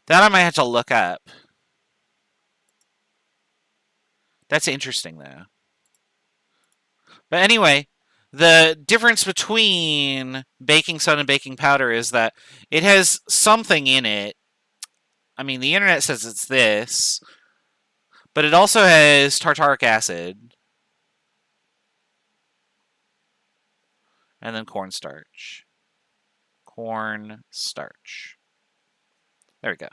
S1: That I might have to look up. That's interesting, though. But anyway, the difference between baking soda and baking powder is that it has something in it. I mean, the internet says it's this, but it also has tartaric acid and then cornstarch. Cornstarch. There we go.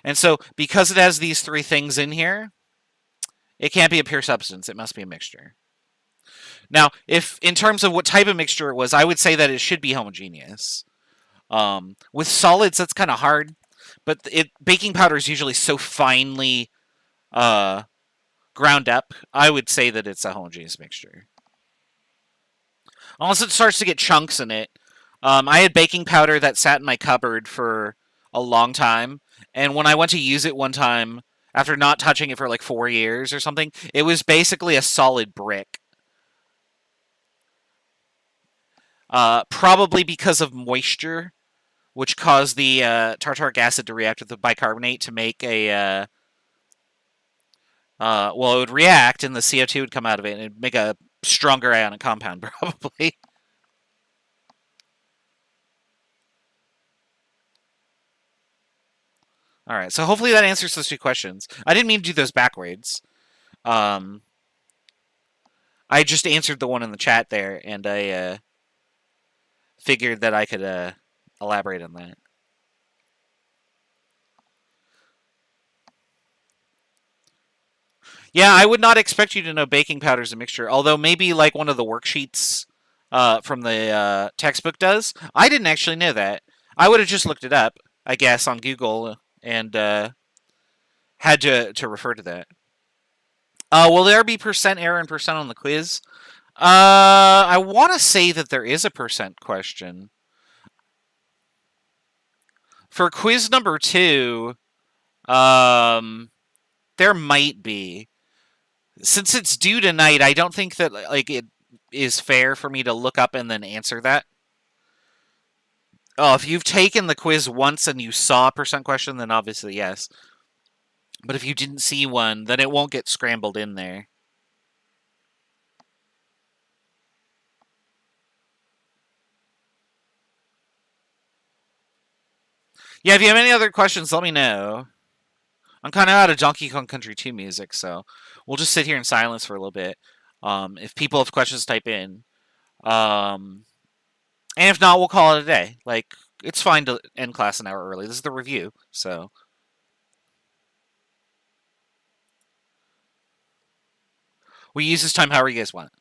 S1: And so, because it has these three things in here, it can't be a pure substance. It must be a mixture. Now, if in terms of what type of mixture it was, I would say that it should be homogeneous. With solids, that's kind of hard, but baking powder is usually so finely ground up. I would say that it's a homogeneous mixture. Unless it starts to get chunks in it. I had baking powder that sat in my cupboard for a long time, and when I went to use it one time, after not touching it for like 4 years or something, it was basically a solid brick. Probably because of moisture, which caused the tartaric acid to react with the bicarbonate to make a... well, it would react, and the CO2 would come out of it, and it'd make a stronger ionic compound, probably. All right, so hopefully that answers those two questions. I didn't mean to do those backwards. I just answered the one in the chat there, and I figured that I could elaborate on that. Yeah, I would not expect you to know baking powder is a mixture, although maybe like one of the worksheets from the textbook does. I didn't actually know that. I would have just looked it up, I guess, on Google and had to refer to that. Will there be percent error and percent on the quiz? I want to say that there is a percent question. For quiz number 2, there might be. Since it's due tonight, I don't think that like it is fair for me to look up and then answer that. Oh, if you've taken the quiz once and you saw a percent question, then obviously yes. But if you didn't see one, then it won't get scrambled in there. Yeah, if you have any other questions, let me know. I'm kind of out of Donkey Kong Country 2 music, so we'll just sit here in silence for a little bit. If people have questions, type in. And if not, we'll call it a day. Like, it's fine to end class an hour early. This is the review, so... We use this time however you guys want.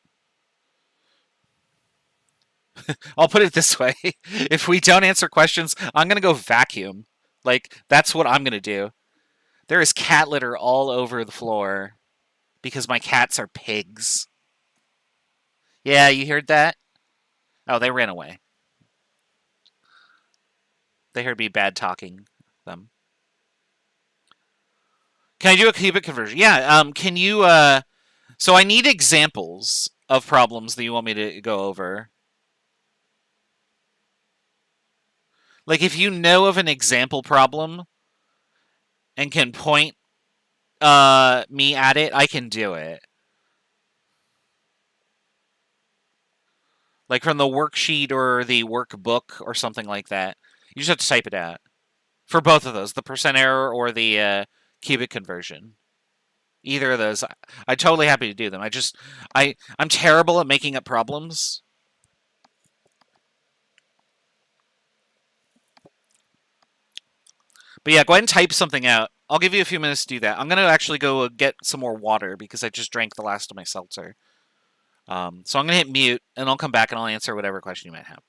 S1: I'll put it this way. If we don't answer questions, I'm going to go vacuum. Like, that's what I'm going to do. There is cat litter all over the floor because my cats are pigs. Yeah, you heard that? Oh, they ran away. They heard me bad talking them. Can I do a cubic conversion? Yeah, can you, so I need examples of problems that you want me to go over. Like, if you know of an example problem, and can point me at it, I can do it. Like from the worksheet or the workbook or something like that. You just have to type it out. For both of those, the percent error or the cubic conversion. Either of those, I'm totally happy to do them. I'm terrible at making up problems. But yeah, go ahead and type something out. I'll give you a few minutes to do that. I'm going to actually go get some more water because I just drank the last of my seltzer. So I'm going to hit mute, and I'll come back and I'll answer whatever question you might have.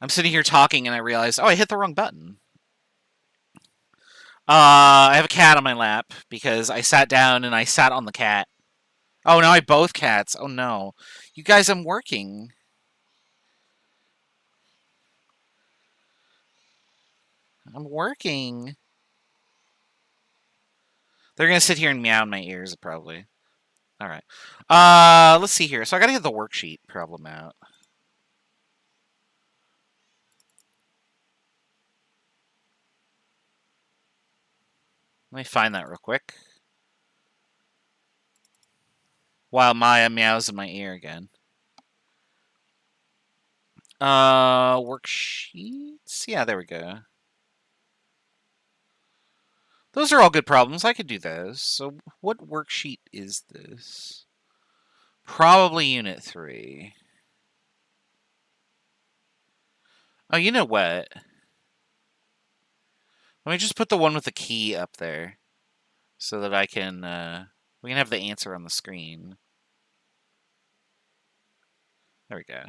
S1: I'm sitting here talking, and I realize, oh, I hit the wrong button. I have a cat on my lap because I sat down and I sat on the cat. Oh, now I have both cats. Oh, no. You guys, I'm working. I'm working. They're going to sit here and meow in my ears, probably. All right. Let's see here. So I got to get the worksheet problem out. Let me find that real quick. While Maya meows in my ear again. Worksheets? Yeah, there we go. Those are all good problems. I could do those. So what worksheet is this? Probably Unit 3. Oh, you know what? Let me just put the one with the key up there so that I can, we can have the answer on the screen. There we go.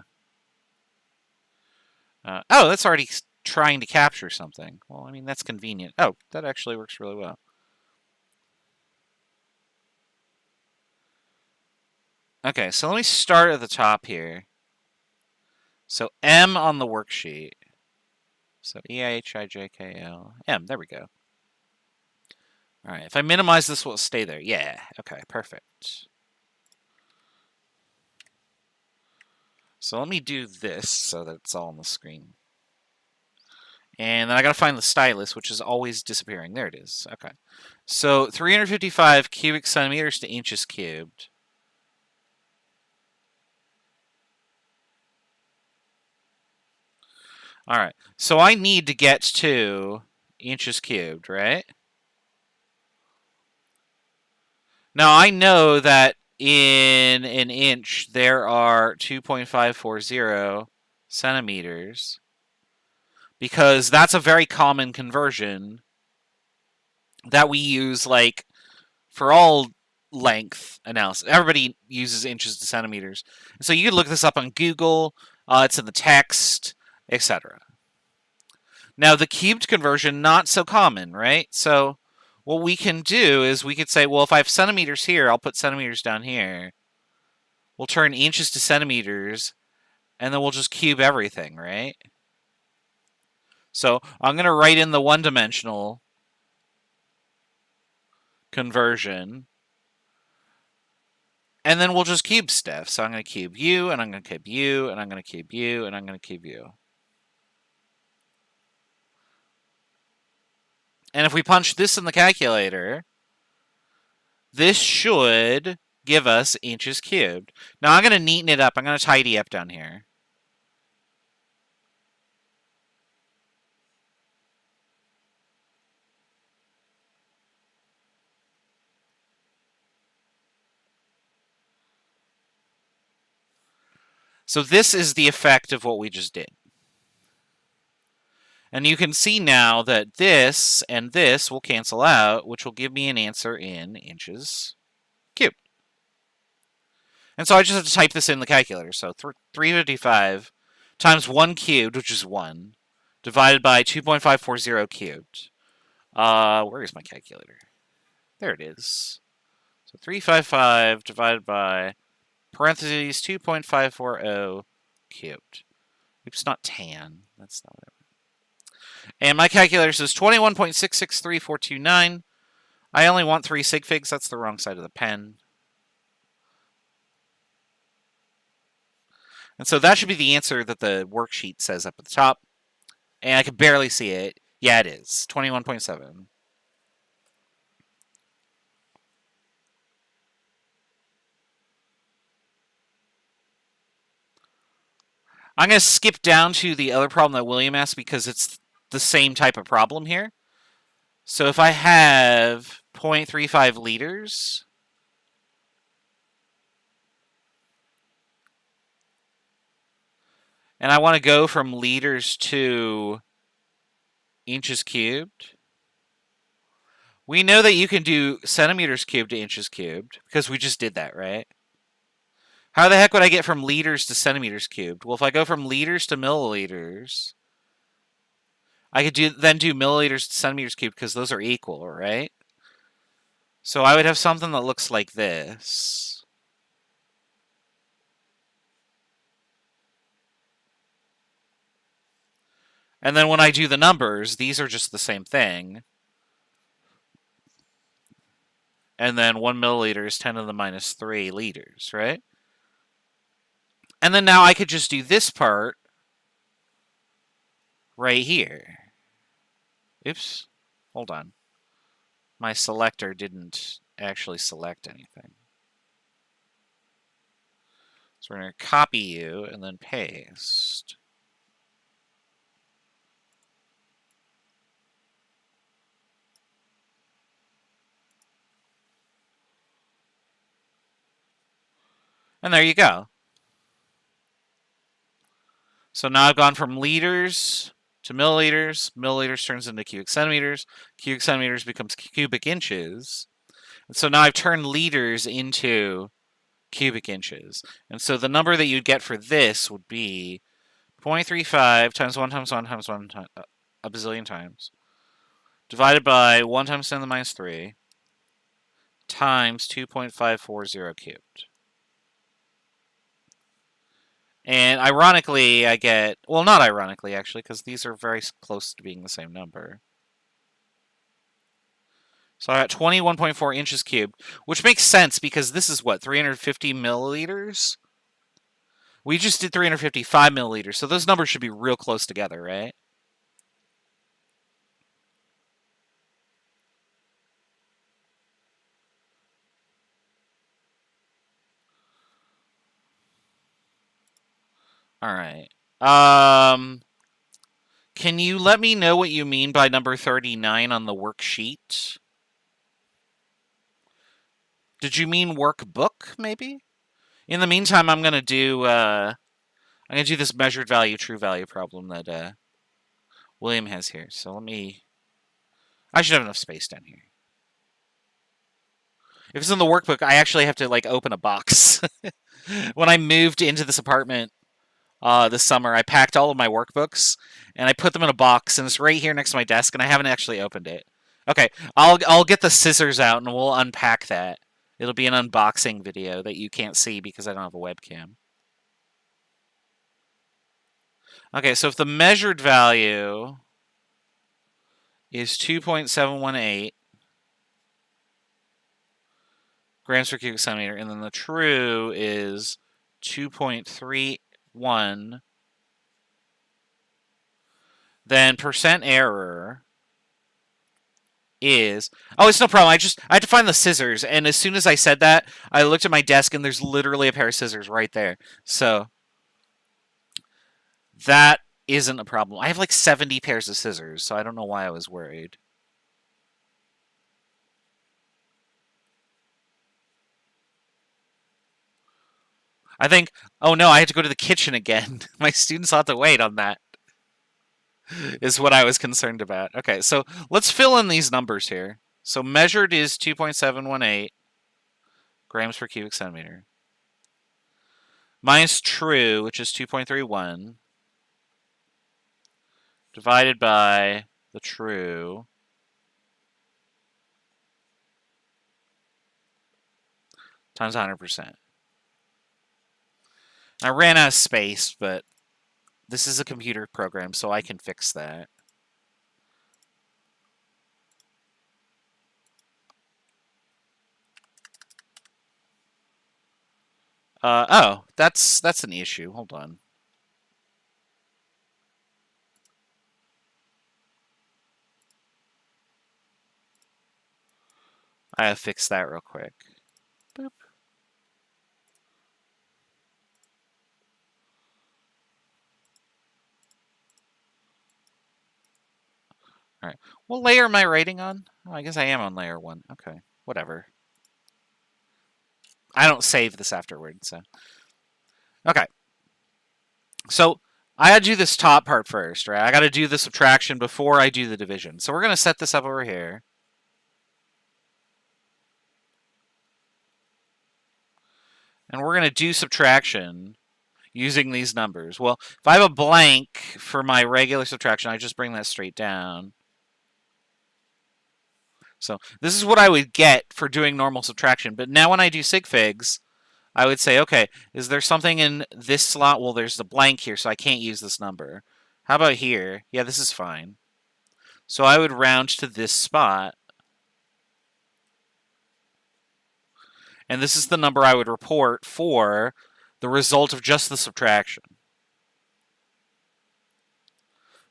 S1: Oh, that's already trying to capture something. Well, I mean, that's convenient. Oh, that actually works really well. Okay, so let me start at the top here. So M on the worksheet. So EIHIJKL. M, there we go. All right, if I minimize this, will it stay there? Yeah, okay, perfect. So let me do this so that it's all on the screen. And then I gotta find the stylus, which is always disappearing. There it is. Okay. So 355 cubic centimeters to inches cubed. All right. So I need to get to inches cubed, right? Now I know that in an inch there are 2.540 centimeters because that's a very common conversion that we use like for all length analysis. Everybody uses inches to centimeters. So you could look this up on Google. It's in the text, etc. Now, the cubed conversion, not so common, right? So what we can do is we could say, well, if I have centimeters here, I'll put centimeters down here. We'll turn inches to centimeters, and then we'll just cube everything, right? So I'm going to write in the one-dimensional conversion, and then we'll just cube stuff. So I'm going to cube you, and I'm going to cube you, and I'm going to cube you, and I'm going to cube you. And if we punch this in the calculator, this should give us inches cubed. Now I'm going to neaten it up. I'm going to tidy up down here. So this is the effect of what we just did. And you can see now that this and this will cancel out, which will give me an answer in inches cubed. And so I just have to type this in the calculator. So 355 times 1 cubed, which is 1, divided by 2.540 cubed. Where is my calculator? There it is. So 355 divided by parentheses 2.540 cubed. Oops, not tan. That's not what I meant. And my calculator says 21.663429. I only want 3 sig figs. That's the wrong side of the pen. And so that should be the answer that the worksheet says up at the top. And I can barely see it. Yeah, it is. 21.7. I'm going to skip down to the other problem that William asked because it's the same type of problem here. So if I have 0.35 liters, and I want to go from liters to inches cubed, we know that you can do centimeters cubed to inches cubed because we just did that, right? How the heck would I get from liters to centimeters cubed? Well, if I go from liters to milliliters, I could then do milliliters to centimeters cubed because those are equal, right? So I would have something that looks like this. And then when I do the numbers, these are just the same thing. And then 1 milliliter is 10 to the minus 3 liters, right? And then now I could just do this part right here. Oops. Hold on. My selector didn't actually select anything. So we're going to copy you and then paste. And there you go. So now I've gone from liters to milliliters. Milliliters turns into cubic centimeters. Cubic centimeters becomes cubic inches. And so now I've turned liters into cubic inches. And so the number that you'd get for this would be 0.35 times 1 times 1 times 1 times, a bazillion times, divided by 1 times 10 to the minus 3 times 2.540 cubed. And ironically, I get, well, not ironically, actually, because these are very close to being the same number. So I got 21.4 inches cubed, which makes sense because this is what, 350 milliliters? We just did 355 milliliters, so those numbers should be real close together, right? All right. Can you let me know what you mean by number 39 on the worksheet? Did you mean workbook, maybe? In the meantime, I'm gonna do this measured value, true value problem that William has here. So I should have enough space down here. If it's in the workbook, I actually have to like open a box. When I moved into this apartment this summer, I packed all of my workbooks and I put them in a box, and it's right here next to my desk, and I haven't actually opened it. Okay, I'll get the scissors out and we'll unpack that. It'll be an unboxing video that you can't see because I don't have a webcam. Okay, so if the measured value is 2.718 grams per cubic centimeter, and then the true is 2.31, then percent error is... Oh, it's no problem. I had to find the scissors, and as soon as I said that, I looked at my desk, and there's literally a pair of scissors right there. So that isn't a problem. I have like 70 pairs of scissors, so I don't know why I was worried. I think... Oh no, I had to go to the kitchen again. My students will have to wait on that. Is what I was concerned about. Okay, so let's fill in these numbers here. So measured is 2.718 grams per cubic centimeter. Minus true, which is 2.31, divided by the true, times 100%. I ran out of space, but this is a computer program, so I can fix that. Oh, that's an issue. Hold on. I have to fix that real quick. Boop. All right. What layer am I writing on? Oh, I guess I am on layer 1. Okay, whatever. I don't save this afterward, so... Okay. So I gotta do this top part first, right? I gotta do the subtraction before I do the division. So we're gonna set this up over here. And we're gonna do subtraction using these numbers. Well, if I have a blank for my regular subtraction, I just bring that straight down. So this is what I would get for doing normal subtraction. But now when I do sig figs, I would say, okay, is there something in this slot? Well, there's the blank here, so I can't use this number. How about here? Yeah, this is fine. So I would round to this spot. And this is the number I would report for the result of just the subtraction.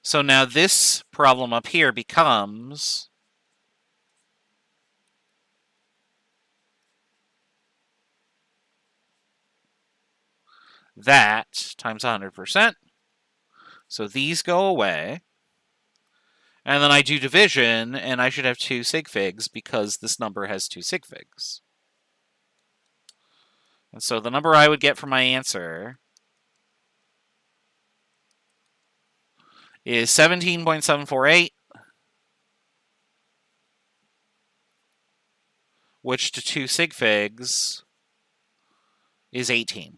S1: So now this problem up here becomes... that times 100%. So these go away. And then I do division, and I should have 2 sig figs because this number has 2 sig figs. And so the number I would get for my answer is 17.748, which to 2 sig figs is 18.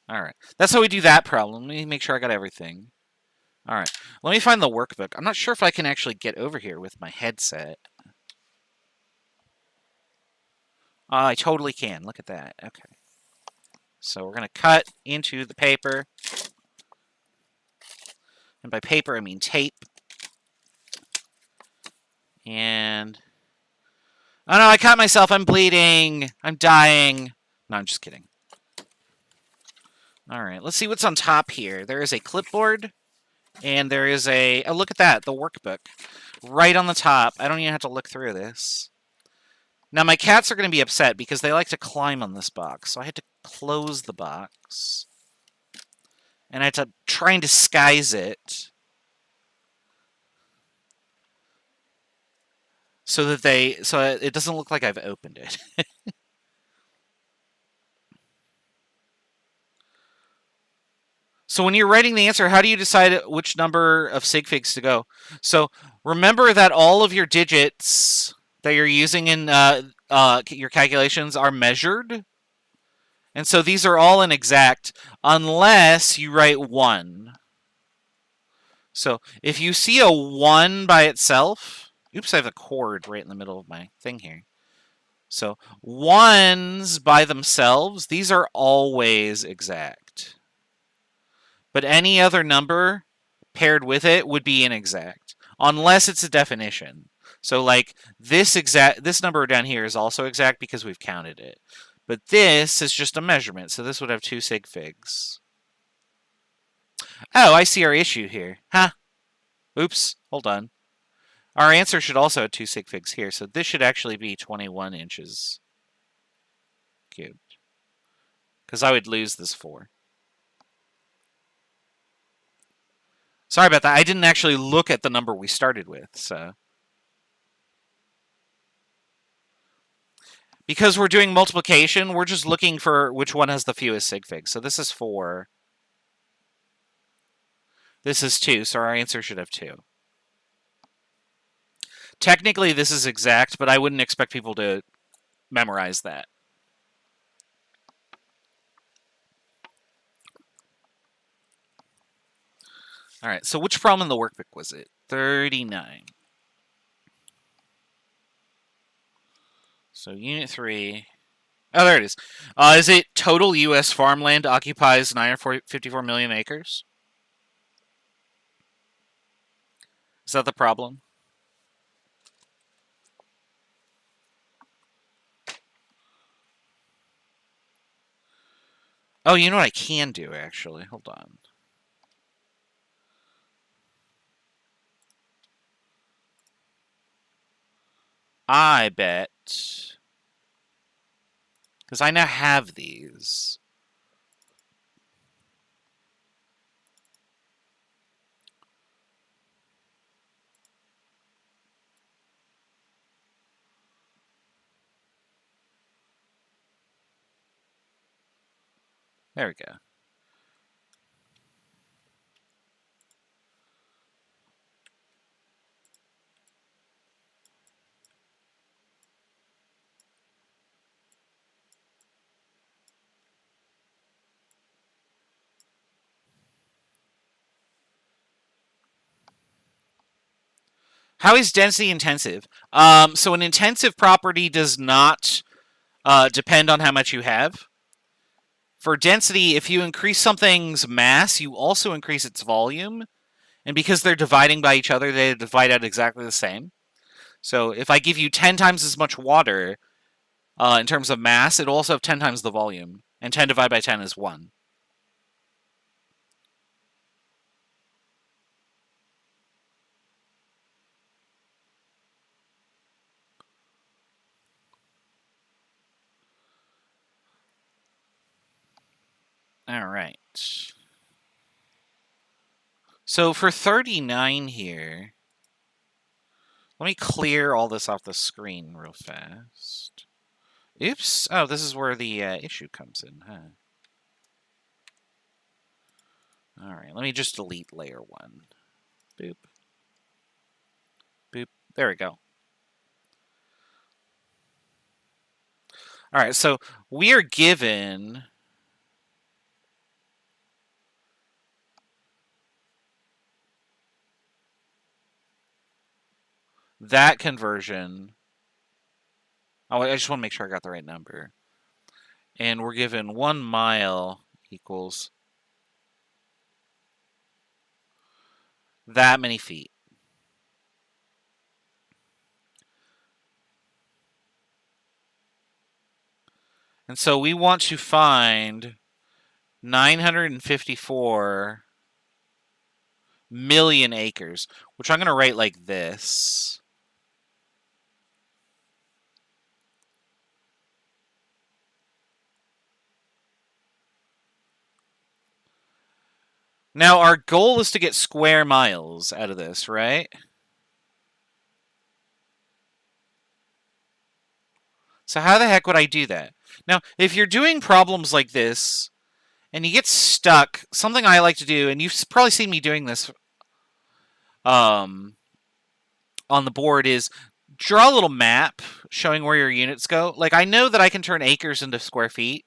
S1: All right, that's how we do that problem. Let me make sure I got everything. All right, let me find the workbook. I'm not sure if I can actually get over here with my headset. I totally can. Look at that. Okay. So we're going to cut into the paper. And by paper, I mean tape. And... oh no, I cut myself. I'm bleeding. I'm dying. No, I'm just kidding. All right, let's see what's on top here. There is a clipboard, and there is a... oh, look at that, the workbook. Right on the top. I don't even have to look through this. Now, my cats are going to be upset because they like to climb on this box. So I had to close the box. And I had to try and disguise it. So it doesn't look like I've opened it. So when you're writing the answer, how do you decide which number of sig figs to go? So remember that all of your digits that you're using in your calculations are measured. And so these are all inexact unless you write 1. So if you see a 1 by itself, oops, I have a chord right in the middle of my thing here. So 1s by themselves, these are always exact. But any other number paired with it would be inexact, unless it's a definition. So like this number down here is also exact because we've counted it. But this is just a measurement, so this would have 2 sig figs. Oh, I see our issue here. Huh. Oops, hold on. Our answer should also have 2 sig figs here, so this should actually be 21 inches cubed. Because I would lose this 4. Sorry about that. I didn't actually look at the number we started with, so. Because we're doing multiplication, we're just looking for which one has the fewest sig figs. So this is 4. This is 2, so our answer should have 2. Technically, this is exact, but I wouldn't expect people to memorize that. All right, so which problem in the workbook was it? 39. So unit 3. Oh, there it is. Is it total U.S. farmland occupies 954 million acres? Is that the problem? Oh, you know what I can do, actually? Hold on. I bet... because I now have these. There we go. How is density intensive? So an intensive property does not depend on how much you have. For density, if you increase something's mass, you also increase its volume. And because they're dividing by each other, they divide out exactly the same. So if I give you 10 times as much water in terms of mass, it'll also have 10 times the volume. And 10 divided by 10 is 1. All right. So for 39 here, let me clear all this off the screen real fast. Oops. Oh, this is where the issue comes in, huh? All right, let me just delete layer 1. Boop. Boop. There we go. All right, so we are given that conversion. Oh, I just want to make sure I got the right number. And we're given 1 mile equals that many feet. And so we want to find 954 million acres, which I'm going to write like this. Now, our goal is to get square miles out of this, right? So how the heck would I do that? Now, if you're doing problems like this, and you get stuck, something I like to do, and you've probably seen me doing this on the board, is draw a little map showing where your units go. Like, I know that I can turn acres into square feet.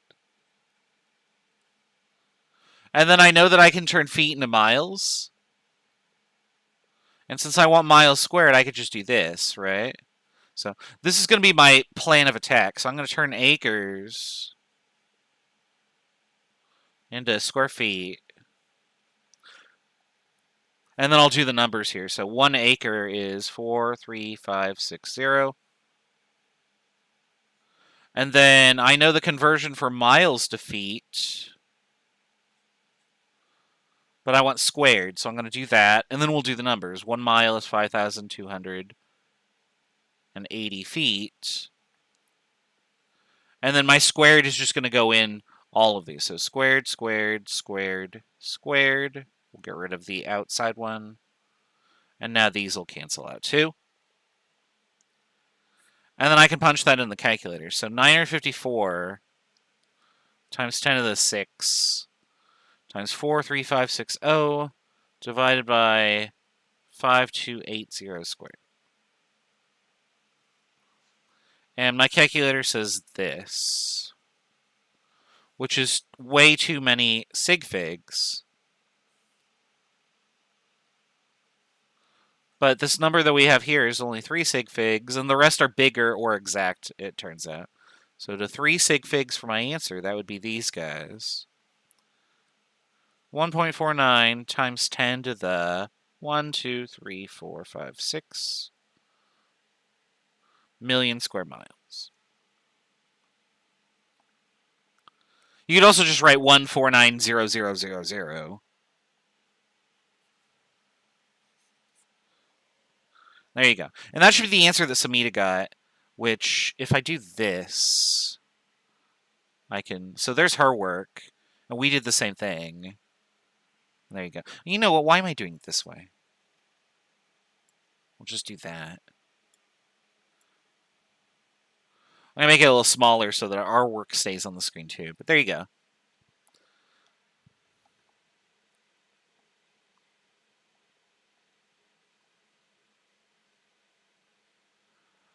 S1: And then I know that I can turn feet into miles. And since I want miles squared, I could just do this, right? So this is going to be my plan of attack. So I'm going to turn acres into square feet. And then I'll do the numbers here. So 1 acre is 43560. And then I know the conversion for miles to feet. But I want squared, so I'm going to do that. And then we'll do the numbers. 1 mile is 5,280 feet. And then my squared is just going to go in all of these. So squared, squared, squared, squared. We'll get rid of the outside one. And now these will cancel out too. And then I can punch that in the calculator. So 954 times 10 to the 6 times 43560 divided by 5280 squared. And my calculator says this, which is way too many sig figs. But this number that we have here is only 3 sig figs, and the rest are bigger or exact, it turns out. So to 3 sig figs for my answer, that would be these guys. 1.49 times 10 to the 1, 2, 3, 4, 5, 6 million square miles. You could also just write 1490000. There you go. And that should be the answer that Samita got, which, if I do this, I can... So there's her work, and we did the same thing. There you go. You know what? Why am I doing it this way? We'll just do that. I'm going to make it a little smaller so that our work stays on the screen too. But there you go.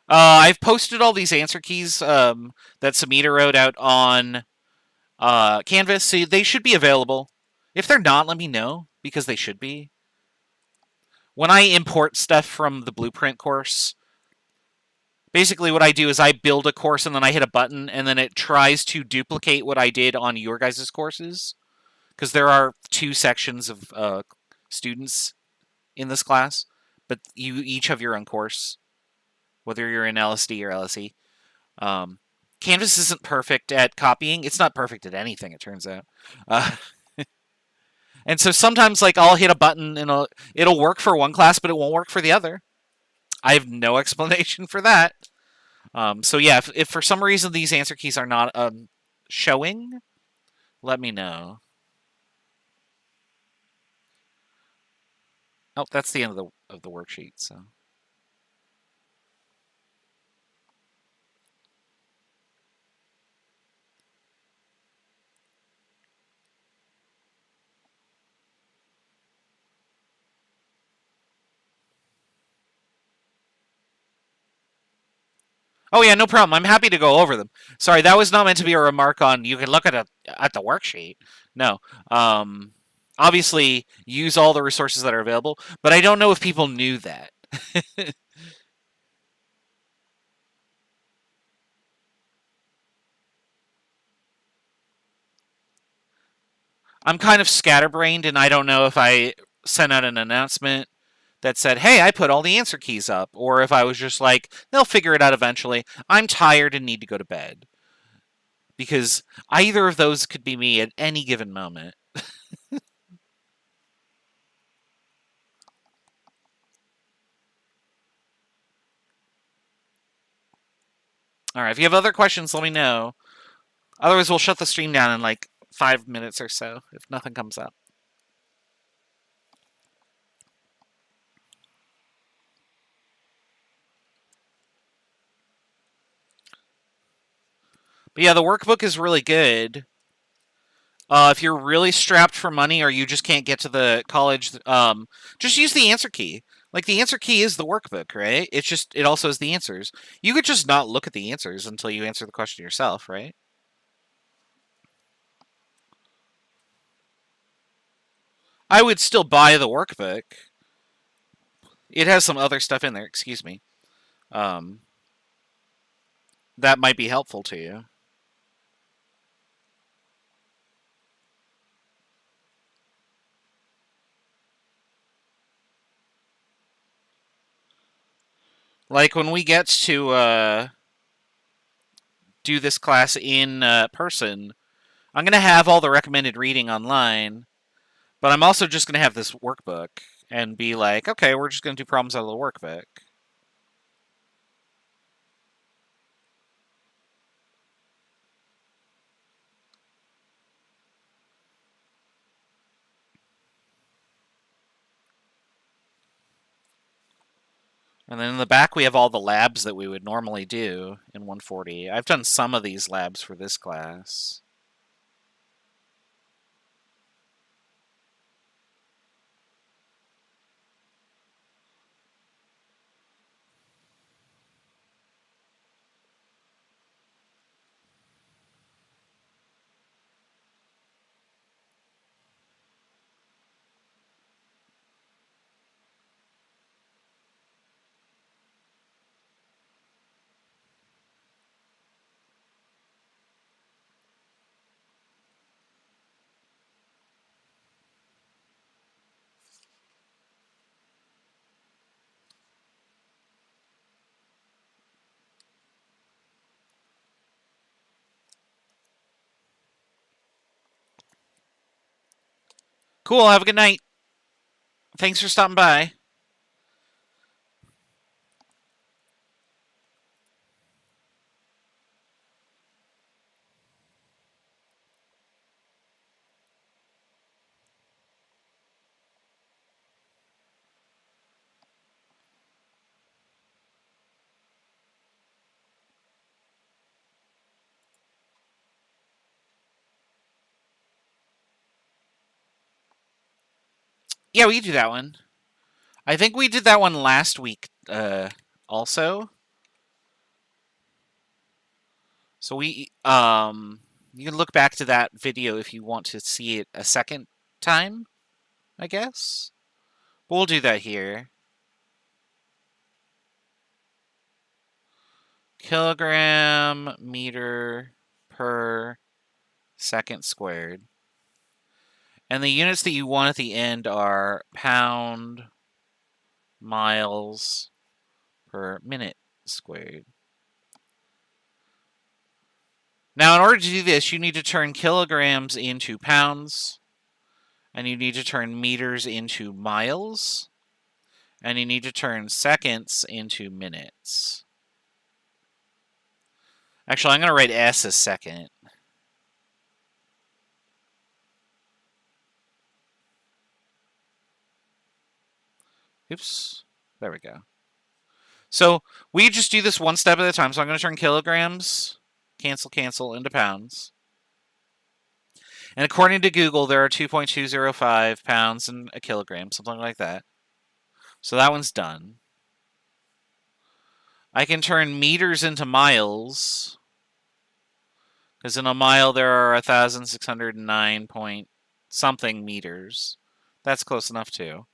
S1: I've posted all these answer keys that Samita wrote out on Canvas, so they should be available. If they're not, let me know, because they should be. When I import stuff from the Blueprint course, basically what I do is I build a course and then I hit a button and then it tries to duplicate what I did on your guys' courses. Because there are 2 sections of students in this class, but you each have your own course, whether you're in LSD or LSE. Canvas isn't perfect at copying. It's not perfect at anything, it turns out. And so sometimes, like, I'll hit a button and it'll work for one class, but it won't work for the other. I have no explanation for that. So yeah, if for some reason these answer keys are not showing, let me know. Oh, that's the end of the worksheet. So. Oh yeah, no problem. I'm happy to go over them. Sorry, that was not meant to be a remark on you can look at the worksheet. No. Obviously use all the resources that are available, but I don't know if people knew that. I'm kind of scatterbrained, and I don't know if I sent out an announcement that said, hey, I put all the answer keys up, or if I was just like, they'll figure it out eventually. I'm tired and need to go to bed. Because either of those could be me at any given moment. Alright, if you have other questions, let me know. Otherwise, we'll shut the stream down in like 5 minutes or so, if nothing comes up. But yeah, the workbook is really good. If you're really strapped for money or you just can't get to the college, just use the answer key. Like the answer key is the workbook, right? It also has the answers. You could just not look at the answers until you answer the question yourself, right? I would still buy the workbook. It has some other stuff in there, excuse me. Um, that might be helpful to you. Like when we get to do this class in person, I'm going to have all the recommended reading online, but I'm also just going to have this workbook and be like, okay, we're just going to do problems out of the workbook. And then in the back, we have all the labs that we would normally do in 140. I've done some of these labs for this class. Cool, have a good night. Thanks for stopping by. Yeah, we can do that one. I think we did that one last week also. So you can look back to that video if you want to see it a second time, I guess. But we'll do that here. Kilogram meter per second squared. And the units that you want at the end are pound miles per minute squared. Now, in order to do this, you need to turn kilograms into pounds, and you need to turn meters into miles, and you need to turn seconds into minutes. Actually, I'm going to write S as second. Oops. There we go. So we just do this one step at a time. So I'm going to turn kilograms, cancel, into pounds. And according to Google, there are 2.205 pounds in a kilogram, something like that. So that one's done. I can turn meters into miles, because in a mile there are 1,609 point something meters. That's close enough too.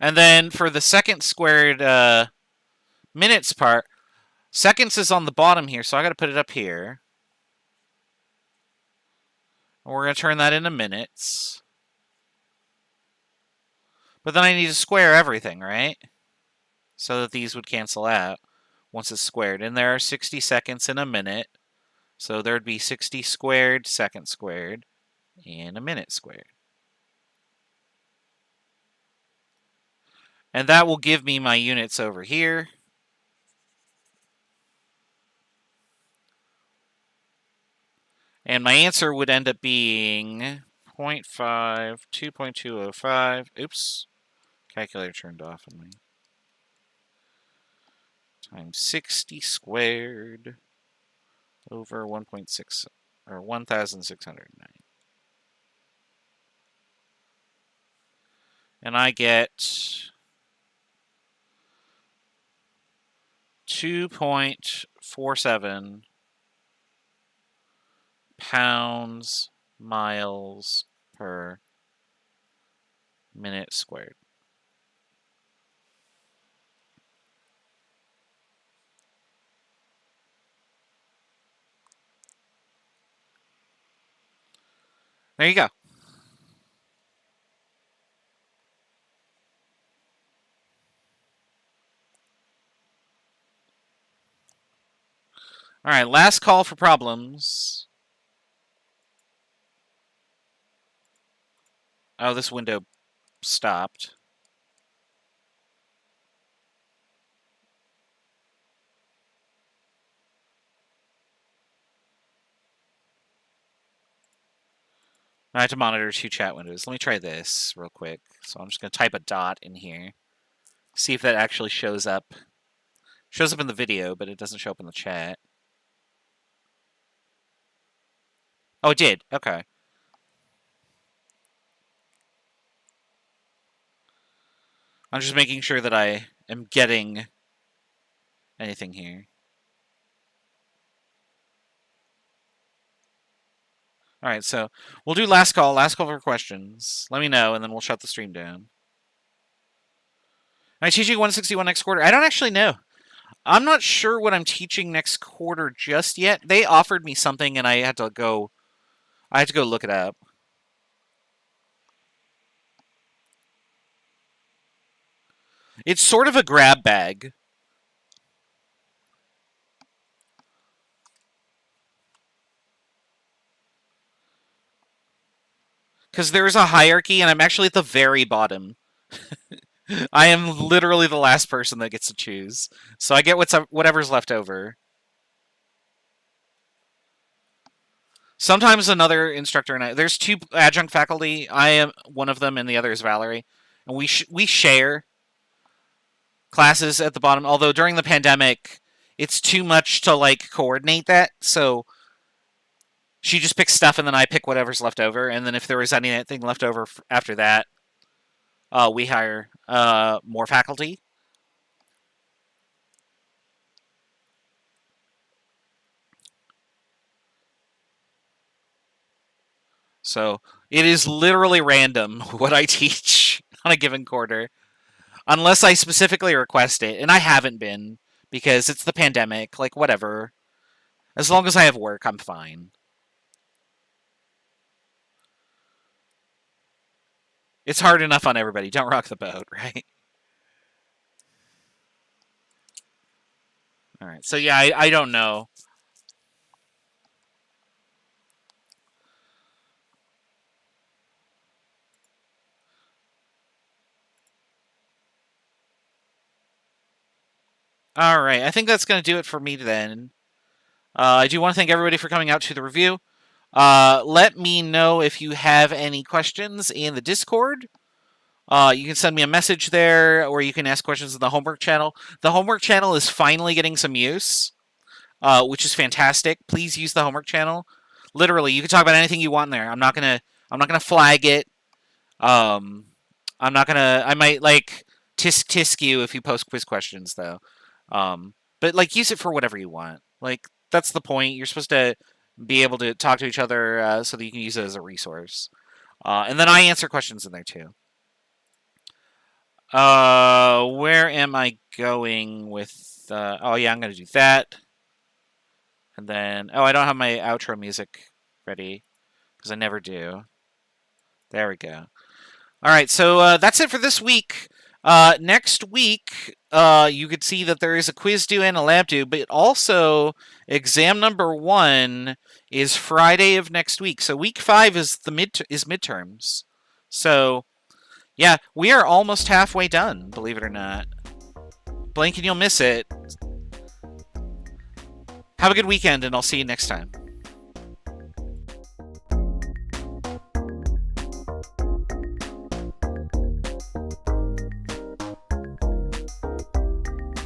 S1: And then for the second squared minutes part, seconds is on the bottom here, so I got to put it up here. And we're going to turn that into minutes. But then I need to square everything, right? So that these would cancel out once it's squared. And there are 60 seconds in a minute. So there'd be 60 squared, second squared, and a minute squared. And that will give me my units over here. And my answer would end up being 0.5, 2.205. Oops. Calculator turned off on me. times 60 squared over 1.6 or 1,609. And I get 2.47 pounds miles per minute squared. There you go. All right, last call for problems. Oh, this window stopped. I have to monitor 2 chat windows. Let me try this real quick. So I'm just going to type a dot in here. See if that actually shows up. Shows up in the video, but it doesn't show up in the chat. Oh, it did. Okay. I'm just making sure that I am getting anything here. All right, so we'll do last call for questions. Let me know, and then we'll shut the stream down. Am I teaching 161 next quarter? I don't actually know. I'm not sure what I'm teaching next quarter just yet. They offered me something, and I had to go look it up. It's sort of a grab bag. Because there's a hierarchy, and I'm actually at the very bottom. I am literally the last person that gets to choose. So I get whatever's left over. Sometimes another instructor and I... There's 2 adjunct faculty. I am one of them, and the other is Valerie. And we share classes at the bottom. Although during the pandemic, it's too much to, like, coordinate that. So she just picks stuff, and then I pick whatever's left over. And then if there was anything left over after that, we hire more faculty. So it is literally random what I teach on a given quarter, unless I specifically request it. And I haven't been, because it's the pandemic. Like, whatever. As long as I have work, I'm fine. It's hard enough on everybody. Don't rock the boat, right? All right. So, yeah, I don't know. All right. I think that's going to do it for me then. I do want to thank everybody for coming out to the review. Let me know if you have any questions in the Discord. You can send me a message there, or you can ask questions in the homework channel. The homework channel is finally getting some use, which is fantastic. Please use the homework channel. Literally, you can talk about anything you want in there. I'm not gonna flag it. I might like tisk you if you post quiz questions though. But like use it for whatever you want. Like that's the point. You're supposed to be able to talk to each other so that you can use it as a resource. And then I answer questions in there too. Where am I going with... oh, yeah, I'm going to do that. And then... Oh, I don't have my outro music ready, because I never do. There we go. All right, so that's it for this week. Next week, you could see that there is a quiz due and a lab due, but also exam number 1 is Friday of next week. So week 5 is midterms. So... yeah, we are almost halfway done, believe it or not. Blink and you'll miss it. Have a good weekend, and I'll see you next time.